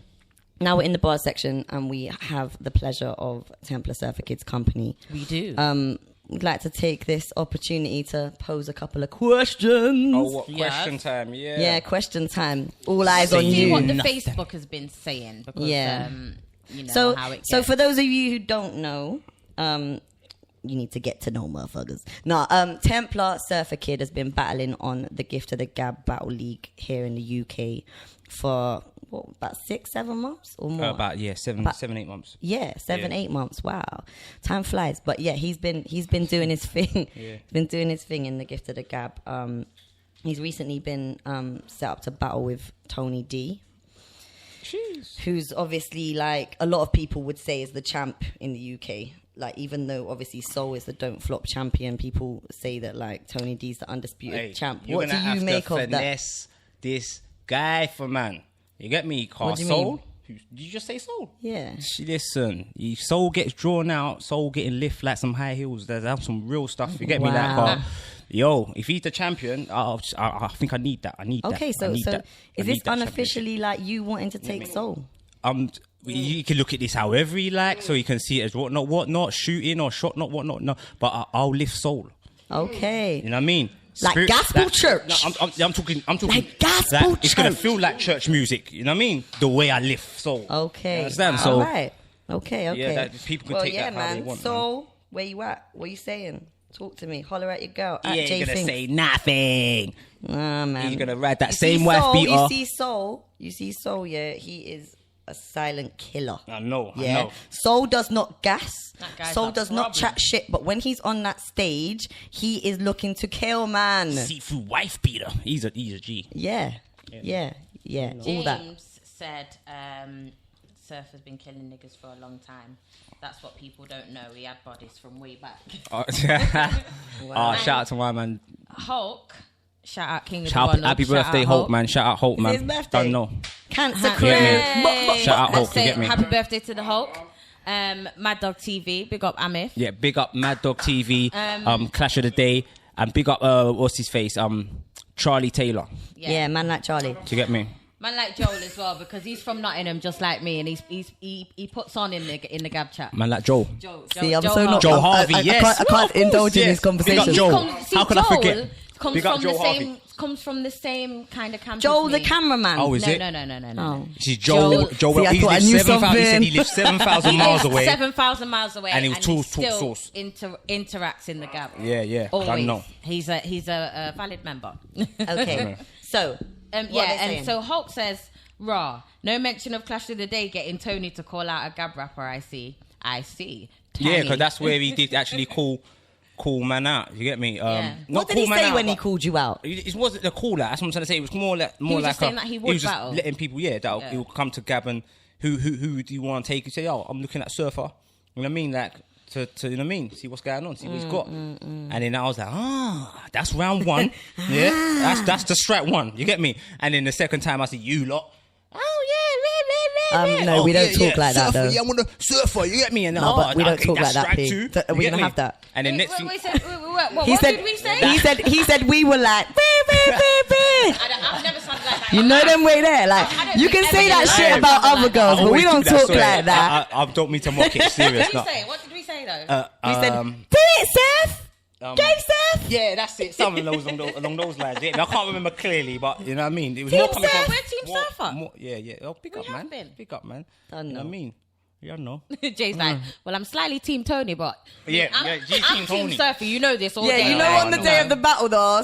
now we're in the bar section and we have the pleasure of Templar Surfa Kid's company. We do. We'd like to take this opportunity to pose a couple of questions. Oh, what question time? Yeah. Yeah, question time. All eyes on See you. what the Facebook has been saying because you know So, how it gets. so for those of you who don't know, you need to get to know motherfuckers. No, Templar Surfa Kid has been battling on the Gift of the Gab Battle League here in the UK for about 6-7 months or more. About 7-8 months. Yeah, 8 months. Wow, time flies. But yeah, he's been doing his thing. Yeah. He's been doing his thing in the Gift of the Gab. He's recently been set up to battle with Tony D. Jeez. Who's obviously, like, a lot of people would say is the champ in the UK. Like, even though obviously Soul is the Don't Flop champion, people say that, like, Tony D's the undisputed champ. What do you make of that? Finesse this guy for man. You get me? What do you Soul. mean? Did you just say Soul? Yeah. Listen, if Soul gets drawn out, Soul getting lift like some high heels. There's some real stuff. You get me? Wow. Like, yo, if he's the champion, I think I need that. I need that. Okay, so is this unofficially like you wanting to take Soul? You can look at this however you like, so you can see it as whatnot, shooting or shot, not whatnot. No, but I'll lift Soul. Okay. You know what I mean? Like gospel church. No, I'm talking. Like gospel church. It's gonna feel like church music. You know what I mean? The way I lift Soul. Okay. You understand? All right. Okay. Yeah, people can take that how man. they want. So, where you at? What you saying? Talk to me. Holler at your girl. He ain't gonna Finks. say nothing. Man. He's gonna ride that You same see wife Soul, beater. You see Soul, yeah, he is a silent killer. I know. Soul does not gas. Soul like does not chat shit, but when he's on that stage, he is looking to kill, man. Seafood wife beater. He's a G. Yeah. All that. James said Surf has been killing niggas for a long time. That's what people don't know. He had bodies from way back. Shout out to my man. Hulk. Shout out King of the World. Happy birthday, Hulk, man. Shout out Hulk, man. His birthday. Don't know. Cancer Happy crew. birthday. Shout out Hulk, Let's you say get me? Happy birthday to the Hulk. Mad Dog TV. Big up Amif. Yeah, big up Mad Dog TV. Clash of the Day, and big up what's his face? Charlie Taylor. Yeah, man like Charlie. Do you get me? Man like Joel as well because he's from Nottingham just like me and he puts on in the Gab chat. Man like Joe. See, I'm so not. Joe Harvey, yes. I can't indulge in this conversation. Big up Joe. How can I forget? Comes from the same kind of camp. Joel as the me. cameraman. Oh, is it? No. Oh. See, Joe. See, I thought I knew He said something. he lives 7,000 miles away. 7,000 miles away, And he was he talk still sauce. interacts in the Gab. Yeah. Always. I know. He's a valid member. Okay, so So Hulk says, "Raw, no mention of Clash of the Day getting Tony to call out a Gab rapper. I see. Yeah, because that's where he did actually call man out. You get me? what did he say when he called you out? It wasn't a call out. That's what I'm trying to say. It was more like just saying that he would was just battle. letting people that he will come to Gab and who do you want to take? You say, I'm looking at Surfer. You know what I mean? Like to you know what I mean? See what's going on. See what he's got. And then I was like, that's round one. Yeah, that's the strike one. You get me? And then the second time I said, you lot. No, we don't talk like that, surfer, though. Yeah, I'm on the surfer. You get me? And No, but we don't talk like that, strike P. two. We're You get gonna me? have that. And then next thing, What did we say? He said we were like, I've never sounded like that. you know them way there. Like, I don't you can think say ever that did shit that. about I other girls, but we always don't do that, talk sorry. like that. I don't mean to mock it. Serious. What did we say? What did we say though? We said, do it, Seth. Seth. Yeah, that's it. Something along those lines. Yeah, I can't remember clearly, but you know what I mean. It was Team more coming Surf. from We're Team Surfer. Yeah. Oh, pick up, have man. been. Pick up, man. I know. You know what I mean? Yeah, I know. Jay's like, well, I'm slightly Team Tony, but Yeah, I'm G Team Tony. Surfer. You know this all Yeah, day. you know, I on the know. day of the battle, though,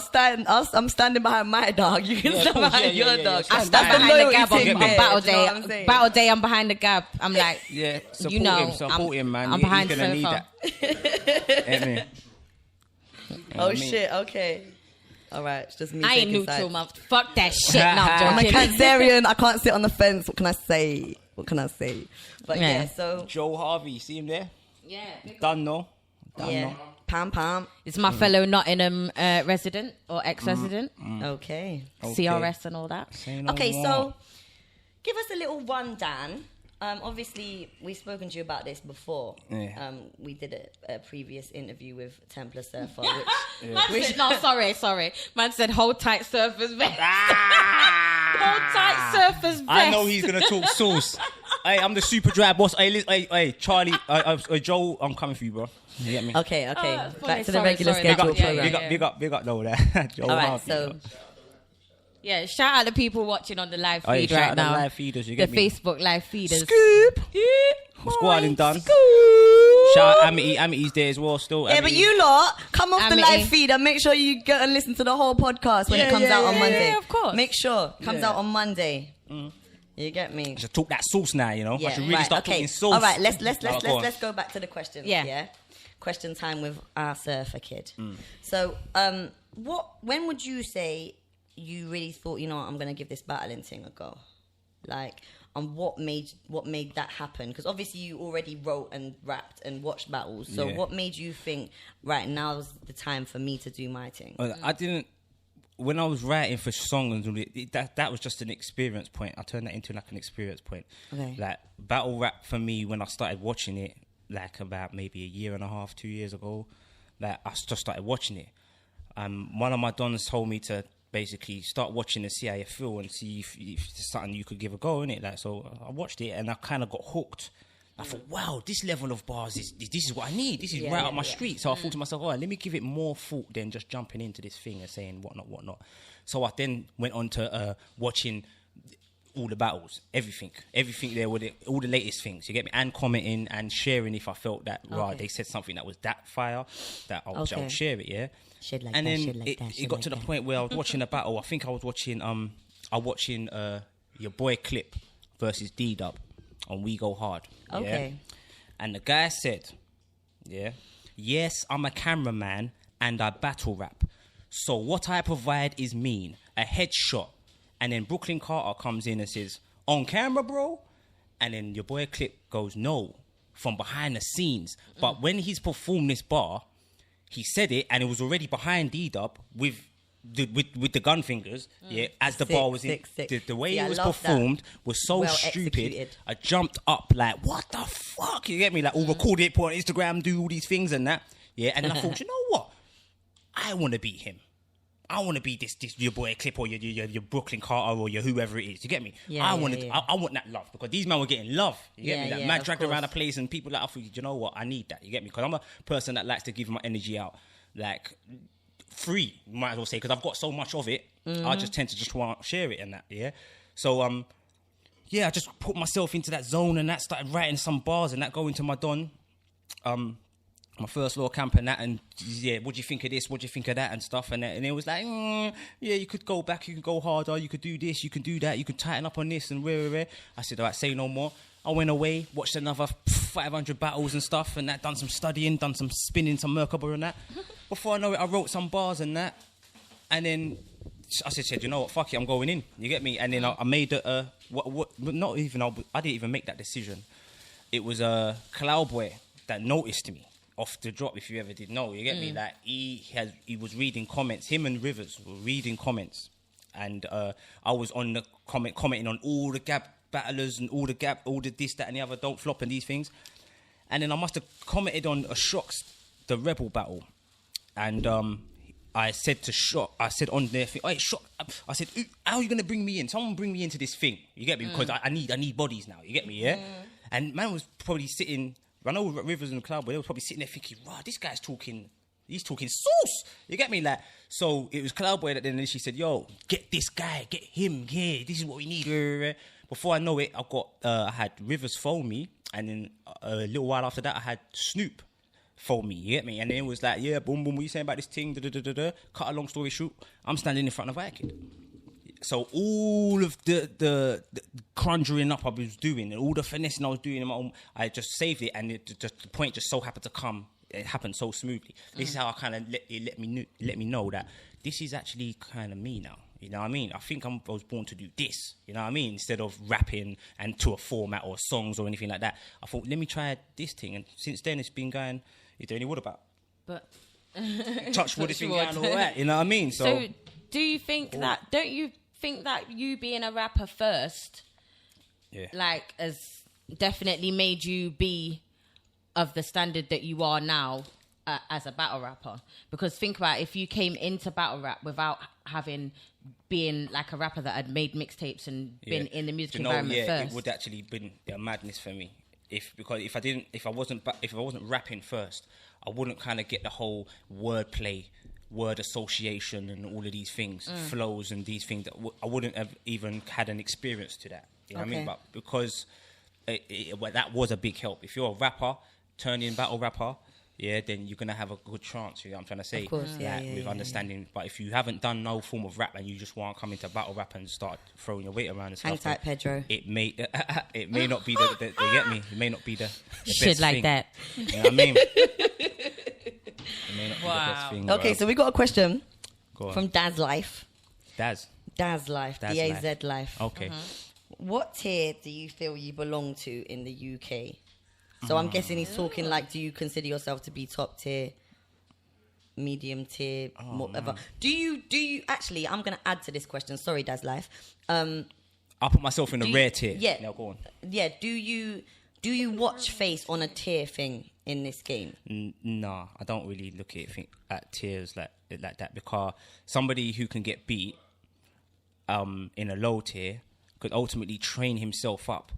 I'm standing behind my dog. You can Yeah, stand of course, behind yeah, your yeah, dog. yeah. I I stand That's the behind the loyalty Gab on thing there, battle do you know what I'm day. saying? Battle day, I'm behind the Gab. I'm like, Yeah, support you know, him, support him, man. I'm He's behind gonna need Surfer. that. Get me? Oh, shit, okay. All right, it's just me. I ain't neutral, man. Fuck that shit. No, I'm a Cancerian. I can't sit on the fence. What can I say? But yeah, so Joe Harvey, see him there? Yeah. Done, no? Yeah. Pam. It's my fellow Nottingham resident or ex-resident. Okay. CRS and all that. Okay, so give us a little rundown. Obviously, we've spoken to you about this before. Yeah. We did a previous interview with Templar Surfer, Sorry. Man said, hold tight surfers vest. Hold tight surfers vest. I know he's going to talk sauce. Hey, I'm the super dry boss. Hey, Charlie, Joe, I'm coming for you, bro. You get me? Okay. Back to the regular schedule program. Big up, though, that. Joe All right, Harvey, so... Yeah, shout out the people watching on the live feed shout right out now. The live feeders, you get the me? Facebook live feeders. Scoop! Squad and done. Scoop! Shout out Amity's there as well, still. Yeah, but you lot, come off the Amity. live feed and make sure you go and listen to the whole podcast when it comes out on Monday. Yeah, of course. Make sure it comes out on Monday. You get me? I should talk that sauce now, you know? I should really start talking sauce. All right, let's go back to the questions. Yeah. Question time with our Surfer Kid. So, when would you say you really thought, you know what, I'm going to give this battling thing a go? Like, and what made that happen? Because obviously you already wrote and rapped and watched battles. So what made you think, right, now's the time for me to do my thing? I didn't... When I was writing for songs, that was just an experience point. I turned that into like an experience point. Okay. Like, battle rap for me, when I started watching it, like about maybe a year and a half, 2 years ago, like I just started watching it. One of my dons told me to basically start watching and see how you feel and see if it's something you could give a go, innit? Like, so I watched it and I kind of got hooked. I thought, wow, this level of bars this is what I need. This is right up my street. So I thought to myself, let me give it more thought than just jumping into this thing and saying whatnot. So I then went on to watching all the battles, everything there with it, all the latest things, you get me, and commenting and sharing if I felt that they said something that was that fire, that I would share it, Shit like and that, then shit like that, it got to the point where I was watching a battle. I think I was watching your boy Clip versus D-Dub on We Go Hard. Okay. And the guy said, yes, I'm a cameraman and I battle rap. So what I provide is mean, a headshot. And then Brooklyn Carter comes in and says, on camera, bro? And then your boy Clip goes, no, from behind the scenes. But when he's performed this bar, he said it and it was already behind D-Dub with the gun fingers, as the bar was in. The way it was performed was so stupid. Executed. I jumped up like, what the fuck? You get me? Like, record it, put on Instagram, do all these things and that. Yeah, and then I thought, you know what? I want to beat him. I want to be this your boy Clip or your Brooklyn Carter or your whoever it is. You get me? I want that love because these men were getting love. You get me? That man dragged around the place and people like, I thought, you know what? I need that. You get me? Because I'm a person that likes to give my energy out like free. Might as well say because I've got so much of it. I just tend to just want to share it and that. Yeah. So I just put myself into that zone and that started writing some bars and that going to my don. My first little camp and that, and what do you think of this? What do you think of that and stuff? And it was like, you could go back, you could go harder, you could do this, you can do that, you can tighten up on this and where. I said, all right, say no more. I went away, watched another 500 battles and stuff, and that, done some studying, done some spinning, some Merkaba and that. Before I know it, I wrote some bars and that, and then I said, you know what, fuck it, I'm going in. You get me? And then I made I didn't even make that decision. It was a Cloudboy that noticed me. Off the drop, if you ever did know, you get me? Like he was reading comments. Him and Rivers were reading comments, and I was on the commenting on all the Gab battlers and all the this, that, and the other. Don't flop and these things. And then I must have commented on a Shock's the Rebel battle, and I said to Shock, I said on their thing, hey Shock, I said, how are you gonna bring me in? Someone bring me into this thing. You get me? Because I need bodies now. You get me? Yeah. And man was probably sitting. I know Rivers and Cloud, but they were probably sitting there thinking, wow, this guy's talking, he's talking sauce. You get me? Like, so it was Cloudboy that then she said, yo, get this guy, get him here. This is what we need. Before I know it, I had Rivers phone me. And then a little while after that, I had Snoop phone me. You get me? And then it was like, yeah, boom, boom, what you saying about this thing? Cut a long story short, I'm standing in front of Kid. So all of the conjuring up I was doing and all the finessing I was doing in my own, I just saved it and the point just so happened to come it happened so smoothly. This is how I kind of let me know that this is actually kind of me now. You know what I mean? I think I was born to do this. You know what I mean? Instead of rapping and to a format or songs or anything like that, I thought, let me try this thing. And since then, it's been going. Is there any wood about? But touch wood, it's been going all right. You know what I mean? So do you think that? Don't you think that you being a rapper first, like, has definitely made you be of the standard that you are now as a battle rapper? Because think about it, if you came into battle rap without being like a rapper that had made mixtapes and been in the music environment first, it would actually been a madness for me. If I wasn't rapping first, I wouldn't kind of get the whole wordplay, word association, and all of these things, flows and these things. I wouldn't have even had an experience to that. You know what I mean? But because that was a big help. If you're a rapper, turning battle rapper, then you're gonna have a good chance. You know what I'm trying to say? Of course, with understanding. But if you haven't done no form of rap and you just want to come into battle rap and start throwing your weight around and stuff, hang tight, Pedro. It may not be the you get me. It may not be the shit best like thing. that. You know what I mean? It may not be the best thing. Okay, so we got a question Go from Daz Life. Daz Life, Daz DAZ Life. Okay. What tier do you feel you belong to in the UK? So I'm guessing he's talking like, do you consider yourself to be top tier, medium tier, whatever? Do you actually? I'm gonna add to this question. Sorry, Daz Life. I'll put myself in a rare tier. Yeah. Now go on. Yeah. Do you watch face on a tier thing in this game? Nah, I don't really look at tiers like that, because somebody who can get beat in a low tier could ultimately train himself up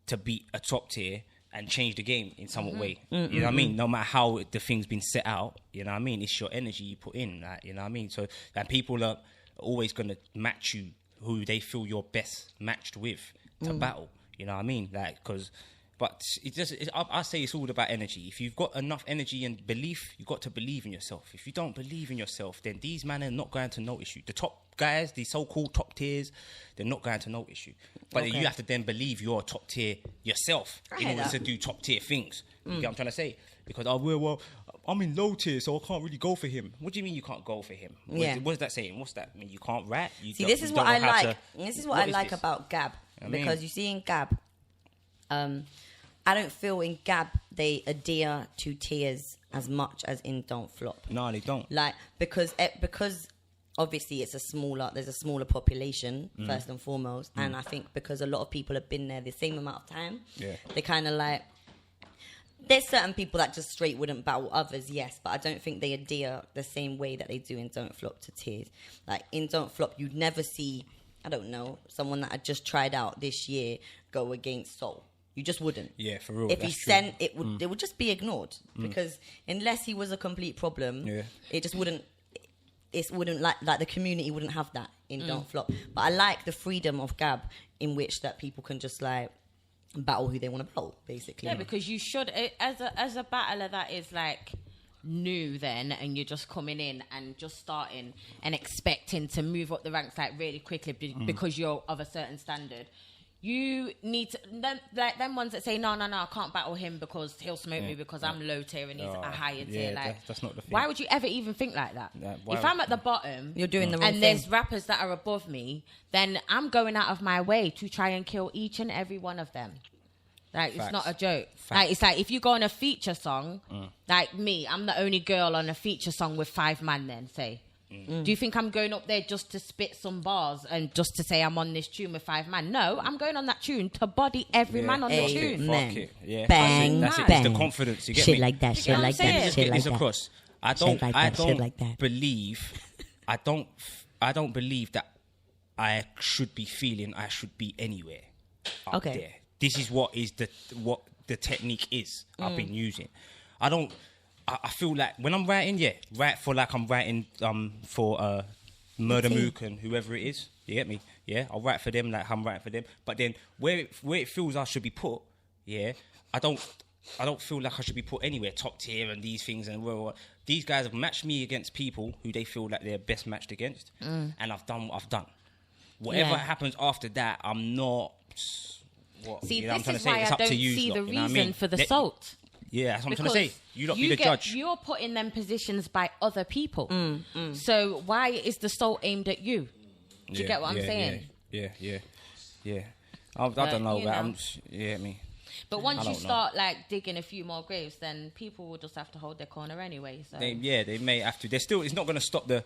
to beat a top tier and change the game in some way. You know what I mean? No matter how the thing's been set out, you know what I mean? It's your energy you put in, like, you know what I mean? So that people are always going to match you who they feel you're best matched with to battle. You know what I mean? Like, but I say it's all about energy. If you've got enough energy and belief, you've got to believe in yourself. If you don't believe in yourself, then these men are not going to notice you. The top guys, the so-called top tiers, they're not going to notice you. But you have to then believe you're a top tier yourself in order to do top tier things. You get what I'm trying to say? Because, I'm in low tier, so I can't really go for him. What do you mean you can't go for him? What's that saying? What's that? I mean, you can't rap? This is what I like. This is what I like about Gab. Because you see in Gab, I don't feel in Gab they adhere to tiers as much as in Don't Flop. No, they don't. Like, because obviously there's a smaller population, first and foremost. And I think because a lot of people have been there the same amount of time, they kind of like, there's certain people that just straight wouldn't battle others, yes, but I don't think they adhere the same way that they do in Don't Flop to tiers. Like, in Don't Flop, you'd never see, I don't know, someone that had just tried out this year go against Soul. You just wouldn't. Yeah, for real. If he sent, it would just be ignored. Because unless he was a complete problem, it just wouldn't, like the community wouldn't have that in Don't Flop. But I like the freedom of Gab in which that people can just like battle who they want to battle, basically. Yeah, because you should, as a battler that is like new then, and you're just coming in and just starting and expecting to move up the ranks like really quickly because you're of a certain standard. You need to, them ones that say, no, I can't battle him because he'll smoke me because I'm low tier and he's a higher tier. Like, that's not the thing. Why would you ever even think like that? If I'm at the bottom, you're doing the wrong and thing. There's rappers that are above me, then I'm going out of my way to try and kill each and every one of them. Like, Facts. It's not a joke. Like, it's like if you go on a feature song, like me, I'm the only girl on a feature song with 5 man then, say. Do you think I'm going up there just to spit some bars and just to say I'm on this tune with 5 man? No, I'm going on that tune to body every man on the tune. Fuck it. Yeah. Bang, that's it. bang. It's the confidence. You get shit me? Like that, shit like that, shit like that. Across. I don't believe that I should be feeling I should be anywhere up there. This is what the technique is I've been using. I feel like when I'm writing, write for like I'm writing for Murder Mook and whoever it is. You get me? Yeah, I'll write for them like I'm writing for them. But then where it feels I should be put, I don't feel like I should be put anywhere top tier and these things and these guys have matched me against people who they feel like they're best matched against, and I've done what I've done. Whatever happens after that, I'm not. See, this is why I don't see the reason for the salt. Yeah, that's what I'm trying to say. You lot be the judge. You're put in them positions by other people. So why is the salt aimed at you? Do you get what I'm saying? Yeah. I don't know, but I'm just, But once you start like digging a few more graves, then people will just have to hold their corner anyway. So they may have to. It's not going to stop the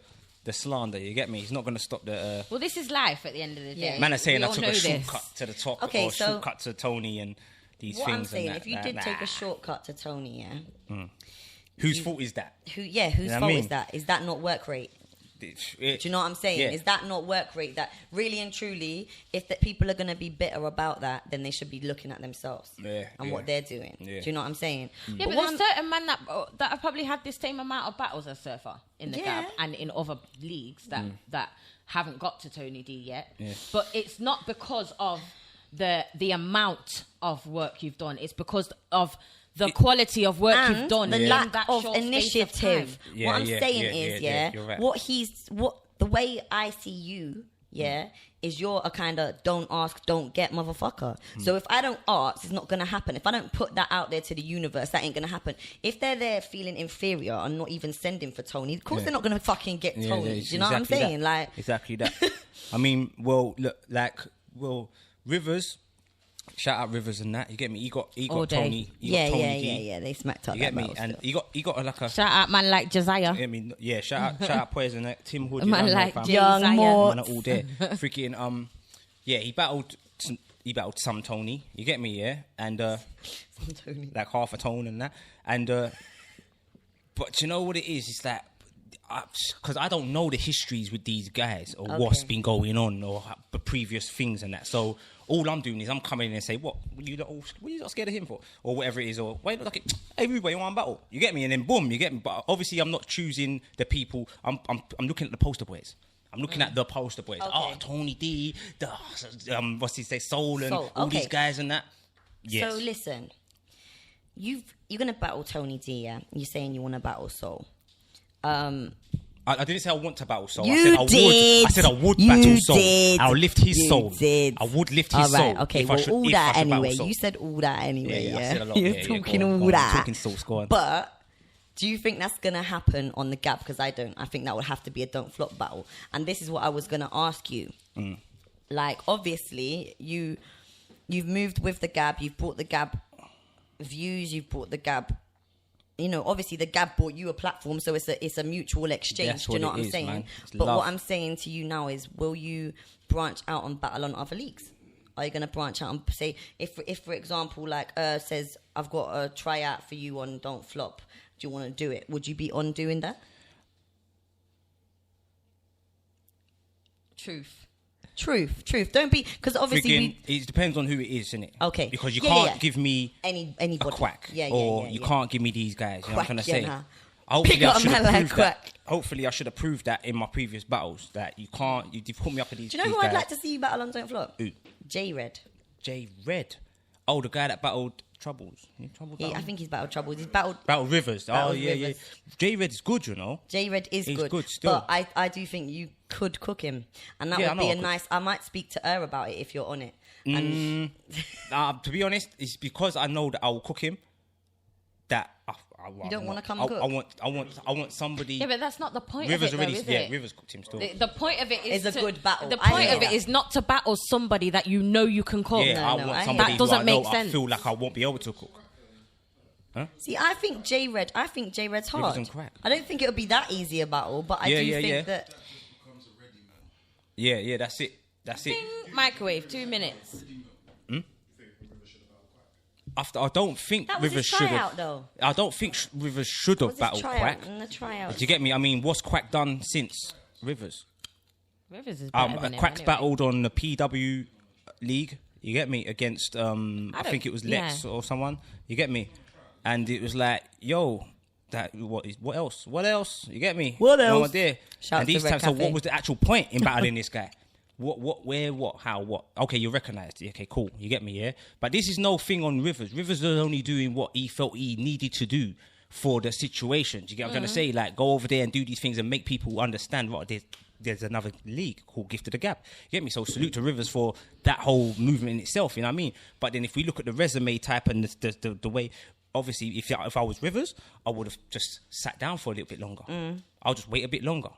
slander. You get me? It's not going to stop the. Well, this is life at the end of the day. Man, are saying I took a shortcut to the top, or so shortcut to Tony and these things. What I'm saying, and if you did take a shortcut to Tony, whose fault is that? Whose fault is that? Is that not work rate? Do you know what I'm saying? Yeah. Is that not work rate? That really and truly, if the people are going to be bitter about that, then they should be looking at themselves and what they're doing. Do you know what I'm saying? Yeah, but there's certain men that have probably had the same amount of battles as Surfer in the Gab and in other leagues that haven't got to Tony D yet. Yeah. But it's not because of the amount of work you've done. It's because of the quality of work you've done, the lack of initiative. What I'm saying is, right. The way I see you, is you're a kind of don't ask, don't get motherfucker. So if I don't ask, it's not going to happen. If I don't put that out there to the universe, that ain't going to happen. If they're there feeling inferior and not even sending for Tony, of course they're not going to fucking get Tony. Do you know what I'm saying? Like exactly that. I mean, Rivers. Shout out Rivers and that. You get me? He got Tony. Tony D. They smacked up. You get me? And he got like a shout out man like Josiah. I mean, shout out Poison and Tim Hood. Man like Young Mort. Man all there. Freaking he battled some Tony. You get me? Yeah, and some Tony. Like half a tone and that. And but you know what it is? It's like. Because I don't know the histories with these guys or what's been going on or the previous things and that. So all I'm doing is I'm coming in and say, what are you not scared of him for? Or whatever it is. Or why look at everybody want battle? You get me? And then boom, you get me. But obviously I'm not choosing the people. I'm looking at the poster boys. I'm looking at the poster boys. Okay. Oh, Tony D, what's he say, Soul and all these guys and that. Yes. So listen, you're gonna battle Tony D. Yeah, you're saying you want to battle Soul. I didn't say I want to battle Soul. I said I would battle Soul. Did. I'll lift his soul. Did. I would lift his soul. Okay, all that anyway. You said all that anyway. I said a lot. You're talking all that. Talking sauce, go on. But do you think that's gonna happen on the Gab? Because I don't. I think that would have to be a don't flop battle. And this is what I was gonna ask you. Like, obviously, you've moved with the Gab. You've brought the Gab views. You've brought the Gab. You know, obviously the Gab bought you a platform, so it's a mutual exchange. Do you know what I'm saying? But what I'm saying to you now is, will you branch out and battle on other leagues? Are you going to branch out and say, if for example, like says, I've got a tryout for you on Don't Flop, do you want to do it? Would you be on doing that? Truth. Don't be, because obviously it depends on who it is, innit? Okay. Because you can't give me anybody. A quack, you can't give me these guys. You know what I'm trying to say? Hopefully, I should have proved that in my previous battles that you can't. You've put me up with these. Do you know who I'd like to see you battle on Don't Flop? Who? J Red. Oh, the guy that battled Troubles. I think he's battled Troubles. He's battled Rivers. Rivers. J Red is good, you know. J Red is good still. But I do think you could cook him, and that would be a nice. I might speak to her about it if you're on it. And to be honest, it's because I know that I will cook him. That you don't want to come and cook. I want somebody. Yeah, but that's not the point. Rivers of it, already. Though, is it? Rivers cooked him still. The point of it is a good battle. The point of it is not to battle somebody that you know you can cook. Yeah, I want somebody that doesn't make sense. I feel like I won't be able to cook. Huh? See, I think J Red's hard. I don't think it'll be that easy a battle, but I do think that. Yeah, that's it. Microwave, 2 minutes. I don't think that was Rivers should have. Though. I don't think Rivers should have battled Quack. In the tryout. Do you get me? I mean, what's Quack done since Rivers? Rivers is better than Quack's anyway. battled on the PW League. You get me? Against I think it was Lex or someone. You get me? And it was like, yo, what else? You get me? What else? No idea. And these times, so what was the actual point in battling this guy? What, where, what, how, what? Okay, you're recognised. Okay, cool. You get me, yeah? But this is no thing on Rivers. Rivers is only doing what he felt he needed to do for the situation. Do you get what I'm trying to say? Like, go over there and do these things and make people understand what there's another league called Gift of the Gab. You get me? So salute to Rivers for that whole movement in itself, you know what I mean? But then if we look at the resume type and the way obviously, if I was Rivers, I would have just sat down for a little bit longer. I'll just wait a bit longer,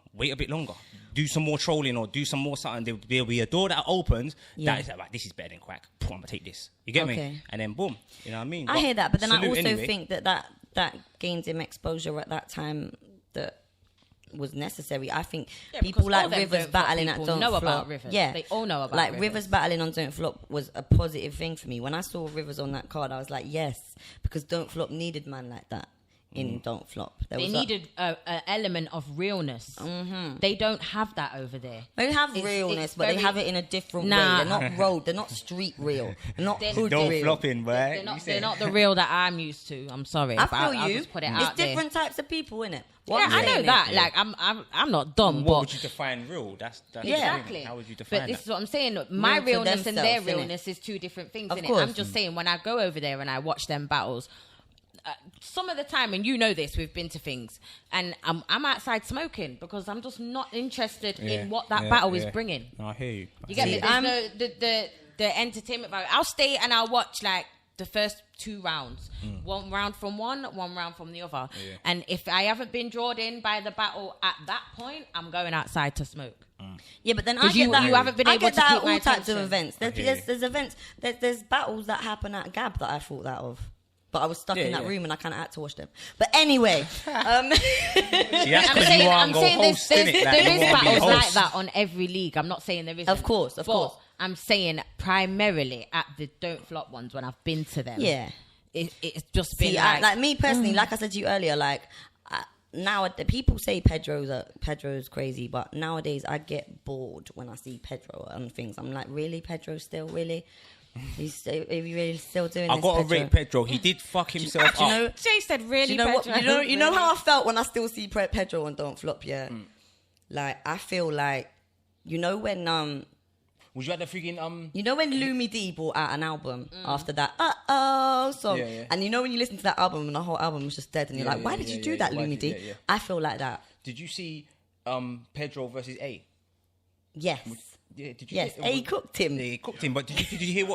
do some more trolling or do some more something. There'll be a door that opens that is like, right, this is better than crack. I'm going to take this. You get me? And then boom. You know what I mean? I hear that, but then I also anyway. think that gained him exposure at that time that was necessary. I think people like Rivers battling at Don't Flop. About Rivers. Yeah, they all know about like Rivers battling on Don't Flop was a positive thing for me. When I saw Rivers on that card, I was like, yes, because Don't Flop needed man like that in Don't Flop. They needed an element of realness. They don't have that over there. They have realness, but they have it in a different way. They're not road. They're not street real. They're not hood Don't real. flopping, boy. They're not the real that I'm used to. I'm sorry. I feel I'll you. just put it It's out there. different types of people, innit? Yeah, I know that. Like, I'm not dumb. What but would you define real? That's exactly. How would you define But this that? is what I'm saying. My Real to realness and their themselves, innit? realness is two different things. Of Innit? course. I'm just saying, when I go over there and I watch them battles, some of the time, and you know this, we've been to things, and I'm outside smoking because I'm just not interested in what that battle is bringing. No, I hear you. You get me? There's the entertainment value. I'll stay and I'll watch like the first 2 rounds. One round from one round from the other. Yeah. And if I haven't been drawn in by the battle at that point, I'm going outside to smoke. Yeah, but then I get you that. haven't been I able get to that keep at my all types of attention. events. There's events. There's battles that happen at Gab that I thought that of. But I was stuck in that room and I kind of had to watch them. But anyway, See, that's because you are go host, innit? Like, there you is wanna be battles like host. that on every league. I'm not saying there isn't. Of course. But I'm saying primarily at the Don't Flop ones when I've been to them. yeah. It's just been See, like me personally, like I said to you earlier, like now people say Pedro's crazy, but nowadays I get bored when I see Pedro and things. I'm like, really, Pedro still really? Are you really still doing this? I got to rate Pedro. He did fuck himself up. You know, Jay said, really, you know what? Pedro? You know how I felt when I still see Pedro on Don't Flop. Yeah, like I feel like when Was you at the freaking you know when Lumi D brought out an album after that song, and you know when you listen to that album and the whole album was just dead, and you're like, why did you do that, Lumi D? I feel like that. Did you see Pedro versus A? Yes. Yeah, did you? Yes, A cooked him. He cooked him, but did you hear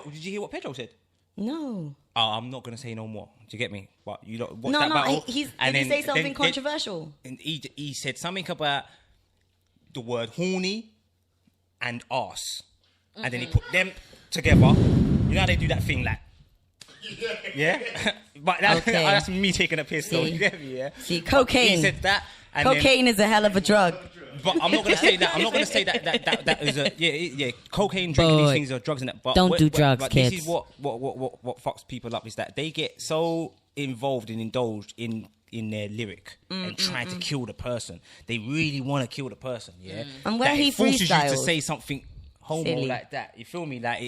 what Pedro said? No. Oh, I'm not gonna say no more. Do you get me? But you know, watch No, that no. battle. Did he say something controversial? And he said something about the word horny and arse, and then he put them together. You know how they do that thing, like. Yeah, but that's me taking a piss. Though, you get me? Yeah. See, cocaine. He said that. And cocaine is a hell of a drug. But I'm not going to say that. I'm not going to say that is a yeah. Cocaine, drinking these things are drugs and that. But don't do drugs, but kids. This is what fucks people up is that they get so involved and indulged in their lyric and trying to kill the person. They really want to kill the person. Yeah, and where that he it forces you to freestyles. say something homo Silly. like that. You feel me? Like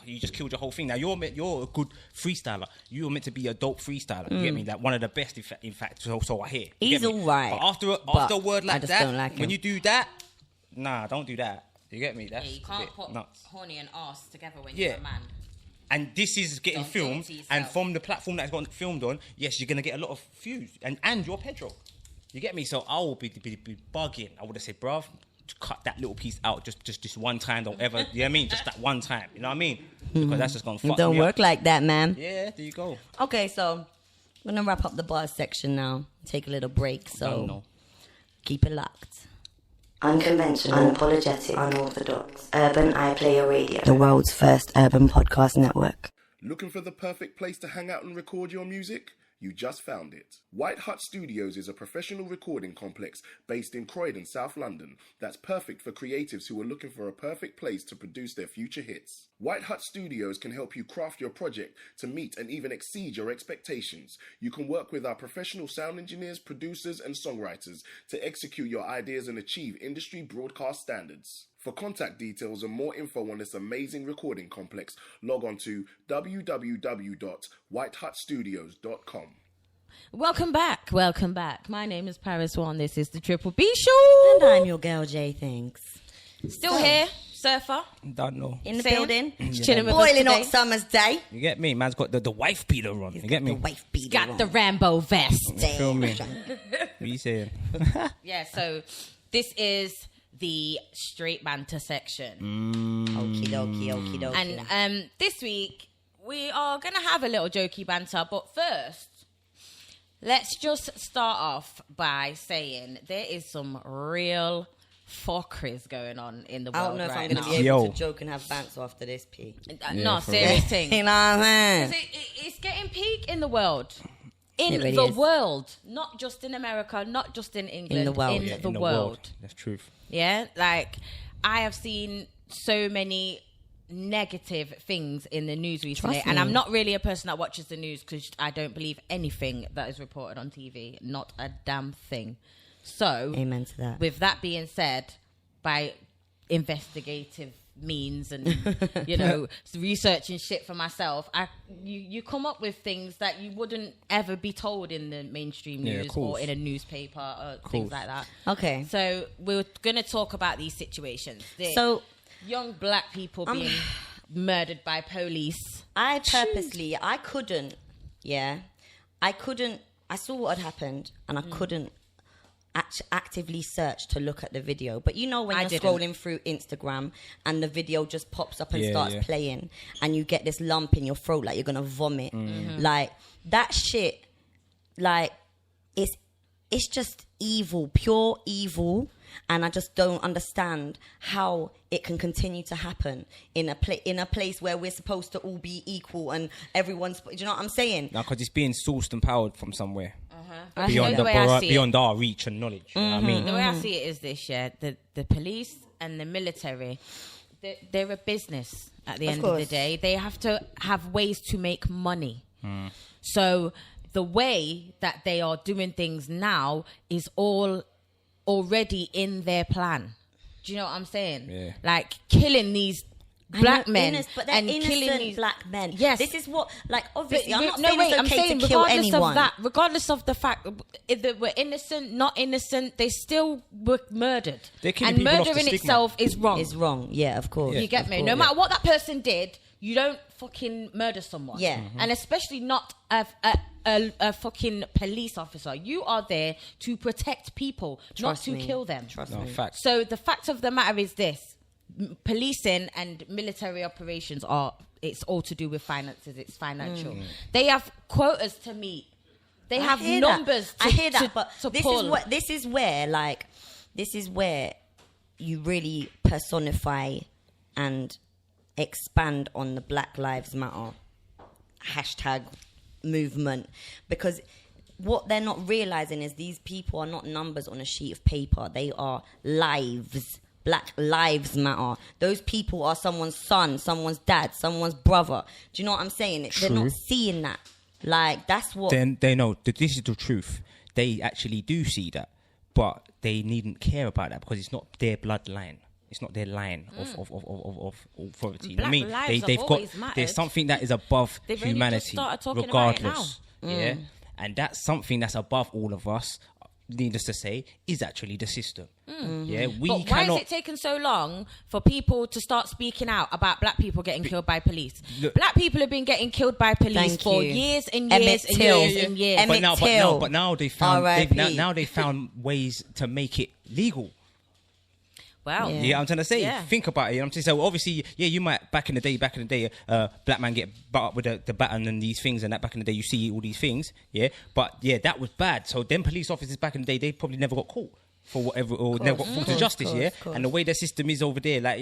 you just killed your whole thing. Now you're a good freestyler. You're meant to be a dope freestyler. You get me? Like one of the best, in fact. So I hear. You He's get me? alright. But after a word like I just that, don't like when him. you do that, nah, don't do that. You get me? That's You can't a bit put nuts. horny and arse together when you're a man. And this is getting Don't do it filmed, to yourself. and from the platform that's gotten filmed on, yes, you're gonna get a lot of views, and you're Pedro. You get me? So I will be bugging. I would have said, bruv, cut that little piece out just this one time. Don't ever, you know what I mean? Just that one time. You know what I mean? Because that's just gonna fuck Don't me work up. like that, man. Yeah, there you go. Okay, so I'm gonna wrap up the bars section now. Take a little break. So No. keep it locked. Unconventional, unapologetic, unorthodox. Urban iPlayer Radio. The world's first urban podcast network. Looking for the perfect place to hang out and record your music? You just found it. White Hut Studios is a professional recording complex based in Croydon, South London, that's perfect for creatives who are looking for a perfect place to produce their future hits. White Hut Studios can help you craft your project to meet and even exceed your expectations. You can work with our professional sound engineers, producers, and songwriters to execute your ideas and achieve industry broadcast standards. For contact details and more info on this amazing recording complex, log on to www.whitehutstudios.com. Welcome back. My name is Paris One. This is the Triple B Show. And I'm your girl, Jay. Thanks. Still here, Surfer. Don't know. In the Same. building. Chilling with us Boiling hot today. summer's day. You get me? Man's got the wife beater on. You get me? The wife beater Got on. the Rambo vest. Feel me? What you saying? Yeah, so this is the straight banter section. Okie dokie. And this week we are going to have a little jokey banter, but first, let's just start off by saying there is some real fuckeries going on in the world. I don't know if I'm right going to be able to joke and have banter after this, P. No, serious thing. You know what I mean? It's getting peak in the world. In really the is. world. Not just in America, not just in England. In the world. In Yeah, the world. That's truth. Yeah, like I have seen so many negative things in the news recently, Trust and me. I'm not really a person that watches the news because I don't believe anything that is reported on TV. Not a damn thing. So, Amen to that. with that being said, by investigative means and you know researching shit for myself, you come up with things that you wouldn't ever be told in the mainstream news or in a newspaper or things like that. Okay. So we're going to talk about these situations. So young black people being murdered by police. I couldn't, I saw what had happened and I couldn't actively search to look at the video. But you know when you're scrolling through Instagram and the video just pops up and starts playing and you get this lump in your throat like you're going to vomit. Like that shit, like it's just evil, pure evil. And I just don't understand how it can continue to happen in a place where we're supposed to all be equal and everyone's. Do you know what I'm saying? No, because it's being sourced and powered from somewhere Beyond beyond our reach and knowledge. You know what I mean? The way I see it is this: the police and the military, they're a business. At the end of the day, they have to have ways to make money. So the way that they are doing things now is all already in their plan. Do you know what I'm saying? Yeah. Like killing these black men but they're and innocent killing these black men. Yes, this is what. Like obviously, But I'm not saying it's okay to kill anyone. Regardless of the fact if they were innocent, not innocent, they still were murdered. And murder in itself is wrong. Is wrong. Yeah, of course. You get me? No matter what that person did, you don't fucking murder someone. Yeah. And especially not a fucking police officer. You are there to protect people, not to kill them. Trust me. Fact. So the fact of the matter is this: policing and military operations it's all to do with finances. It's financial. They have quotas to meet. They have numbers. I hear that, but pull. this is where you really personify and expand on the Black Lives Matter hashtag movement, because what they're not realizing is these people are not numbers on a sheet of paper. They are lives. Black lives matter. Those people are someone's son, someone's dad, someone's brother. Do you know what I'm saying? True. They're not seeing that. Like, that's what... Then they know that this is the truth. They actually do see that, but they needn't care about that because it's not their bloodline. It's not their line of authority. Black I mean, lives they've have got always mattered. there's something that is above They've only just humanity, started talking regardless. about it Yeah, and that's something that's above all of us. Needless to say, is actually the system. Yeah, we But why cannot. is it taking so long for people to start speaking out about black people getting killed by police? Look, black people have been getting killed by police for years and years and years and years. But now they found ways to make it legal. Wow. Yeah, I'm trying to say, Yeah. think about it. I'm saying, so obviously, you might back in the day, black man get butt up with the baton and these things, and that back in the day, you see all these things, but that was bad. So them police officers back in the day, they probably never got caught for whatever, or never got brought to justice, And the way their system is over there, like,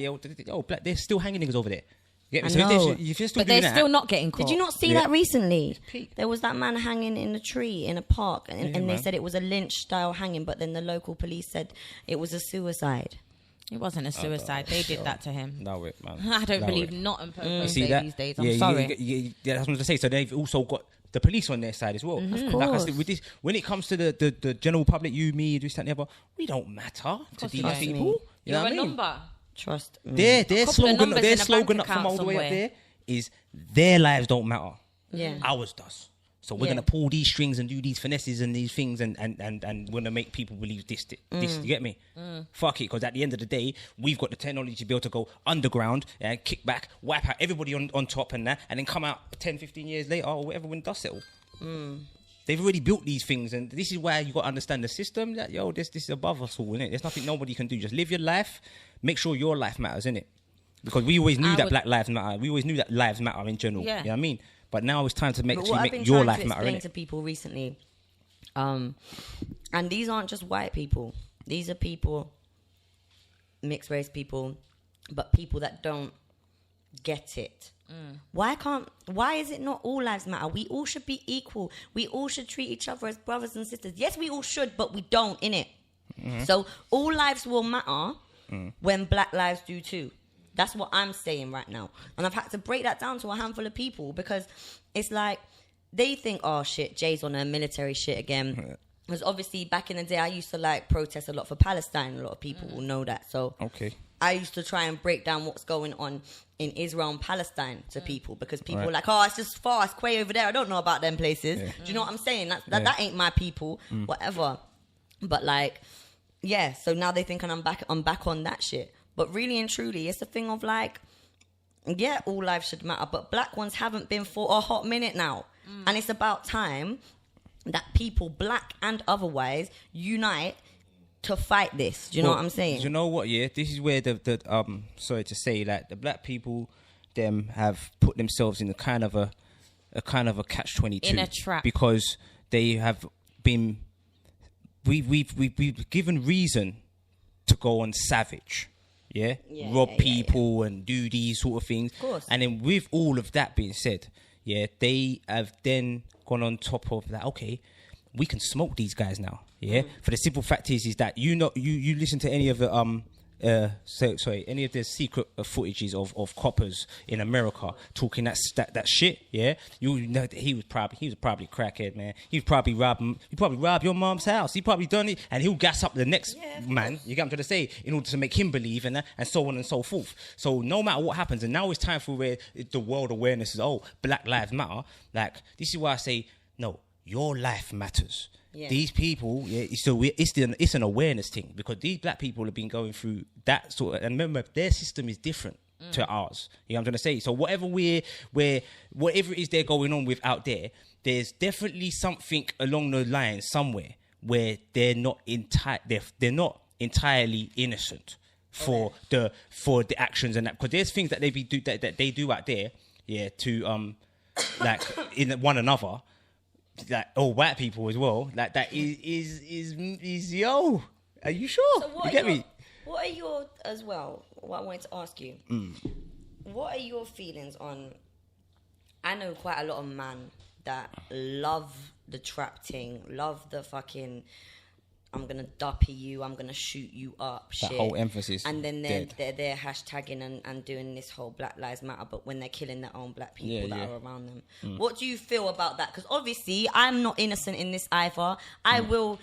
black, they're still hanging niggas over there. Yeah, so if you're still but doing they're still not getting caught. Did you not see that recently? There was that man hanging in a tree in a park, and they said it was a lynch-style hanging, but then the local police said it was a suicide. It wasn't a suicide. They did that to him. No, it, man. I don't believe not in purpose these days. I'm sorry. That's what I'm say. So they've also got the police on their side as well. Of Like I course. said, with this, when it comes to the general public, you, me, this, that, and the other, we don't matter to these Trust me. people. You know You're what a I mean? number. Trust me. Their couple of slogan, numbers their in a slogan bank up from all the way up account there is their lives don't matter. Yeah. Ours does. So we're gonna pull these strings and do these finesses and these things and we're gonna make people believe this. You get me? Fuck it, because at the end of the day, we've got the technology to be able to go underground and kick back, wipe out everybody on top and that, and then come out 10, 15 years later or whatever when dust settle. They've already built these things, and this is why you got to understand the system. That this is above us all, innit? There's nothing nobody can do. Just live your life. Make sure your life matters, innit? Because we always knew that Black Lives Matter. We always knew that lives matter in general. Yeah. You know what I mean? But now it's time to make I've your life been matter. trying to explain to people recently, and these aren't just white people. These are people, mixed race people, but people that don't get it. Why is it not all lives matter? We all should be equal. We all should treat each other as brothers and sisters. Yes, we all should, but we don't, innit? So all lives will matter when Black lives do too. That's what I'm saying right now. And I've had to break that down to a handful of people because it's like they think, oh shit, Jay's on a military shit again. Because obviously back in the day I used to like protest a lot for Palestine. A lot of people will know that. So I used to try and break down what's going on in Israel and Palestine to people because people were like, oh, it's just far, it's way over there. I don't know about them places. Do you know what I'm saying? That ain't my people, whatever. But like, yeah, so now they think I'm back on that shit. But really and truly, it's a thing of like, yeah, all lives should matter, but Black ones haven't been for a hot minute now. And it's about time that people, Black and otherwise, unite to fight this. Do you know what I'm saying? Do you know what, yeah? This is where the sorry to say, like, the Black people, them have put themselves in a kind of a catch-22. In a trap. Because they have been... We've given reason to go on savage. Rob people and do these sort of things. Of course. And then with all of that being said, they have then gone on top of that. Okay, we can smoke these guys now. For the simple fact is that you listen to any of the any of the secret footages of coppers in America talking that shit. You know he was probably crackhead, man. He probably robbed your mom's house. He probably done it, and he'll gas up the next man. You get what I'm trying to say, in order to make him believe, and so on and so forth. So no matter what happens, and now it's time for where the world awareness is. Oh, Black Lives Matter. Like, this is why I say no. Your life matters. These people, it's an awareness thing, because these Black people have been going through that sort of, and remember, their system is different to ours. You know what I'm trying to say? So whatever whatever it is they're going on with out there, there's definitely something along the line somewhere where they're not entirely innocent for the actions and that, because there's things that that they do out there, to like in one another. Like all white people as well. Like that is yo. Are you sure? So you get me? What are your as well? What I wanted to ask you. What are your feelings on? I know quite a lot of men that love the trap thing, love the fucking. I'm gonna duppy you. I'm gonna shoot you up. That shit. whole emphasis. And then they're hashtagging and doing this whole Black Lives Matter. But when they're killing their own Black people that are around them, what do you feel about that? Because obviously I'm not innocent in this either. I will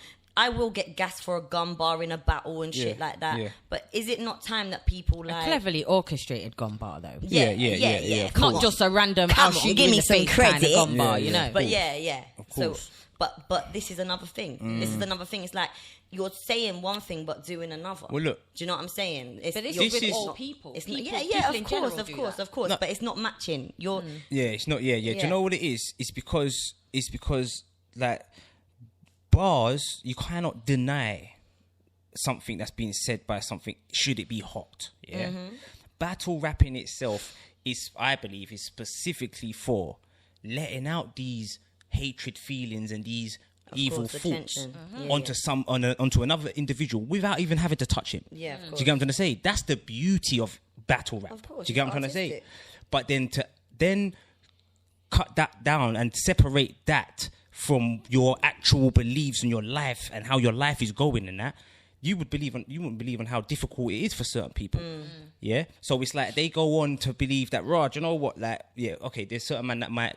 get gassed for a gun bar in a battle and shit like that. But is it not time that people like a cleverly orchestrated gun bar though? Yeah. Not just a random. Come on, give me some credit. Kind of gun bar, you know. But yeah. So. But this is another thing. This is another thing. It's like you're saying one thing but doing another. Well, look. Do you know what I'm saying? But this is all people. It's not, of course. No. But it's not matching. It's not. Yeah. Do you know what it is? It's because like bars, you cannot deny something that's being said by something. Should it be hot? Yeah. Battle rapping itself I believe, is specifically for letting out these hatred feelings and these evil thoughts onto another individual without even having to touch him. Yeah, of course. Do you get what I'm trying to say? That's the beauty of battle rap. Of course. Do you get what I'm trying to say? But then to cut that down and separate that from your actual beliefs and your life and how your life is going and that, you wouldn't believe on how difficult it is for certain people. Yeah. So it's like they go on to believe that, Raj, you know what? Like, there's certain man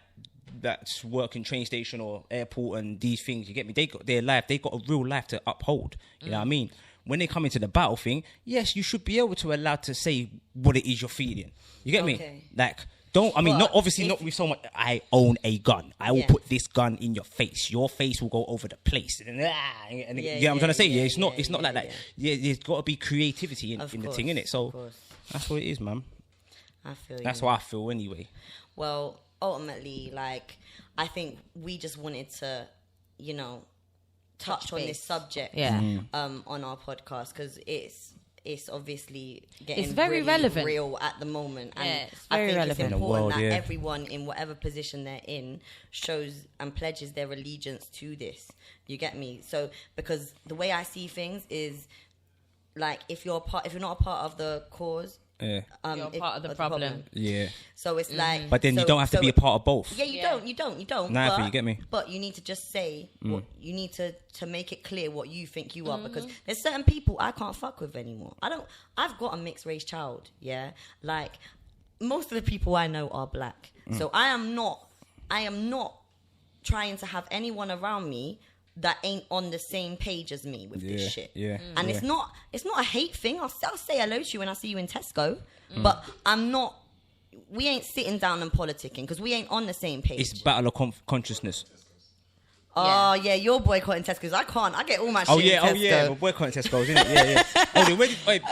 that's working train station or airport and these things, you get me? They got their life, they got a real life to uphold. You know what I mean? When they come into the battle thing, yes, you should be able to allow to say what it is you're feeling. You get me? Like, not with so much, I own a gun. I will put this gun in your face. Your face will go over the place. And you know what I'm trying to say? It's not like that. Yeah, there's got to be creativity in the thing, innit? So that's what it is, man. I feel you. That's what I feel anyway. Well, ultimately, like, I think we just wanted to, touch on this subject on our podcast, because it's obviously getting it's very really relevant, real at the moment, and it's very I think relevant. it's important world, that everyone in whatever position they're in shows and pledges their allegiance to this. You get me? So because the way I see things is like if you're not a part of the cause. You're part of the problem. Yeah. So it's like... But then you don't have to be a part of both. Yeah, you don't. Neither, you get me? But you need to just say... What, you need to make it clear what you think you are. Because there's certain people I can't fuck with anymore. I've got a mixed race child, yeah? Like, most of the people I know are black. So I am not trying to have anyone around me that ain't on the same page as me with this shit. Yeah. And it's not a hate thing. I'll say hello to you when I see you in Tesco, but we ain't sitting down and politicking because we ain't on the same page. It's battle of consciousness. Oh yeah, you're boycotting Tesco's. I can't. I get all my shit in Tesco. Oh yeah, we're boycotting Tesco's, isn't it? Yeah. I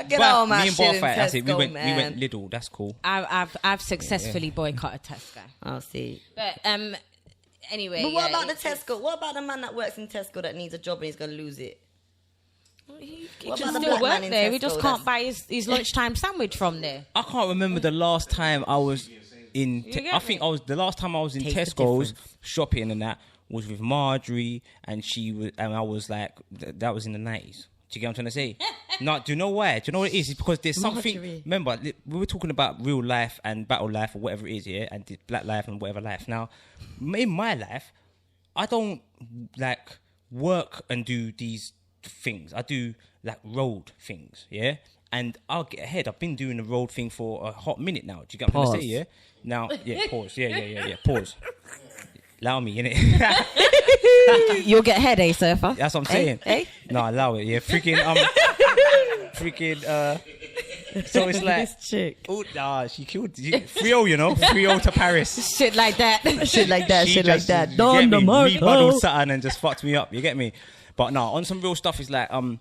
get all my me and shit Bar in Fight, that's it. We Tesco, went Lidl. That's cool. I've successfully boycotted Tesco. I'll see. But anyway. But what about the Tesco? What about the man that works in Tesco that needs a job and he's going to lose it? He can still work there. We just can't buy his lunchtime sandwich from there. I can't remember the last time I was in... the last time I was in Tesco's shopping and that was with Marjorie, and I was like... That was in the 90s. Do you get what I'm trying to say? No, do you know why? Do you know what it is? It's because there's something... Marjorie. Remember, we were talking about real life and battle life or whatever it is, yeah? And black life and whatever life. Now, in my life, I don't, like, work and do these things. I do, like, road things, yeah? And I'll get ahead. I've been doing the road thing for a hot minute now. Do you get what I'm trying to say, yeah? Now, yeah, pause. Yeah, pause. Allow me, innit? You'll get ahead, Surfer? That's what I'm saying. No, allow it, yeah. So it's like... This chick. Oh, nah, she killed... 3-0, you know? 3-0 to Paris. Shit like that. Shit like that. She just, Don the Marco. Rebuddled something and just fucked me up, you get me? But no, on some real stuff, it's like... I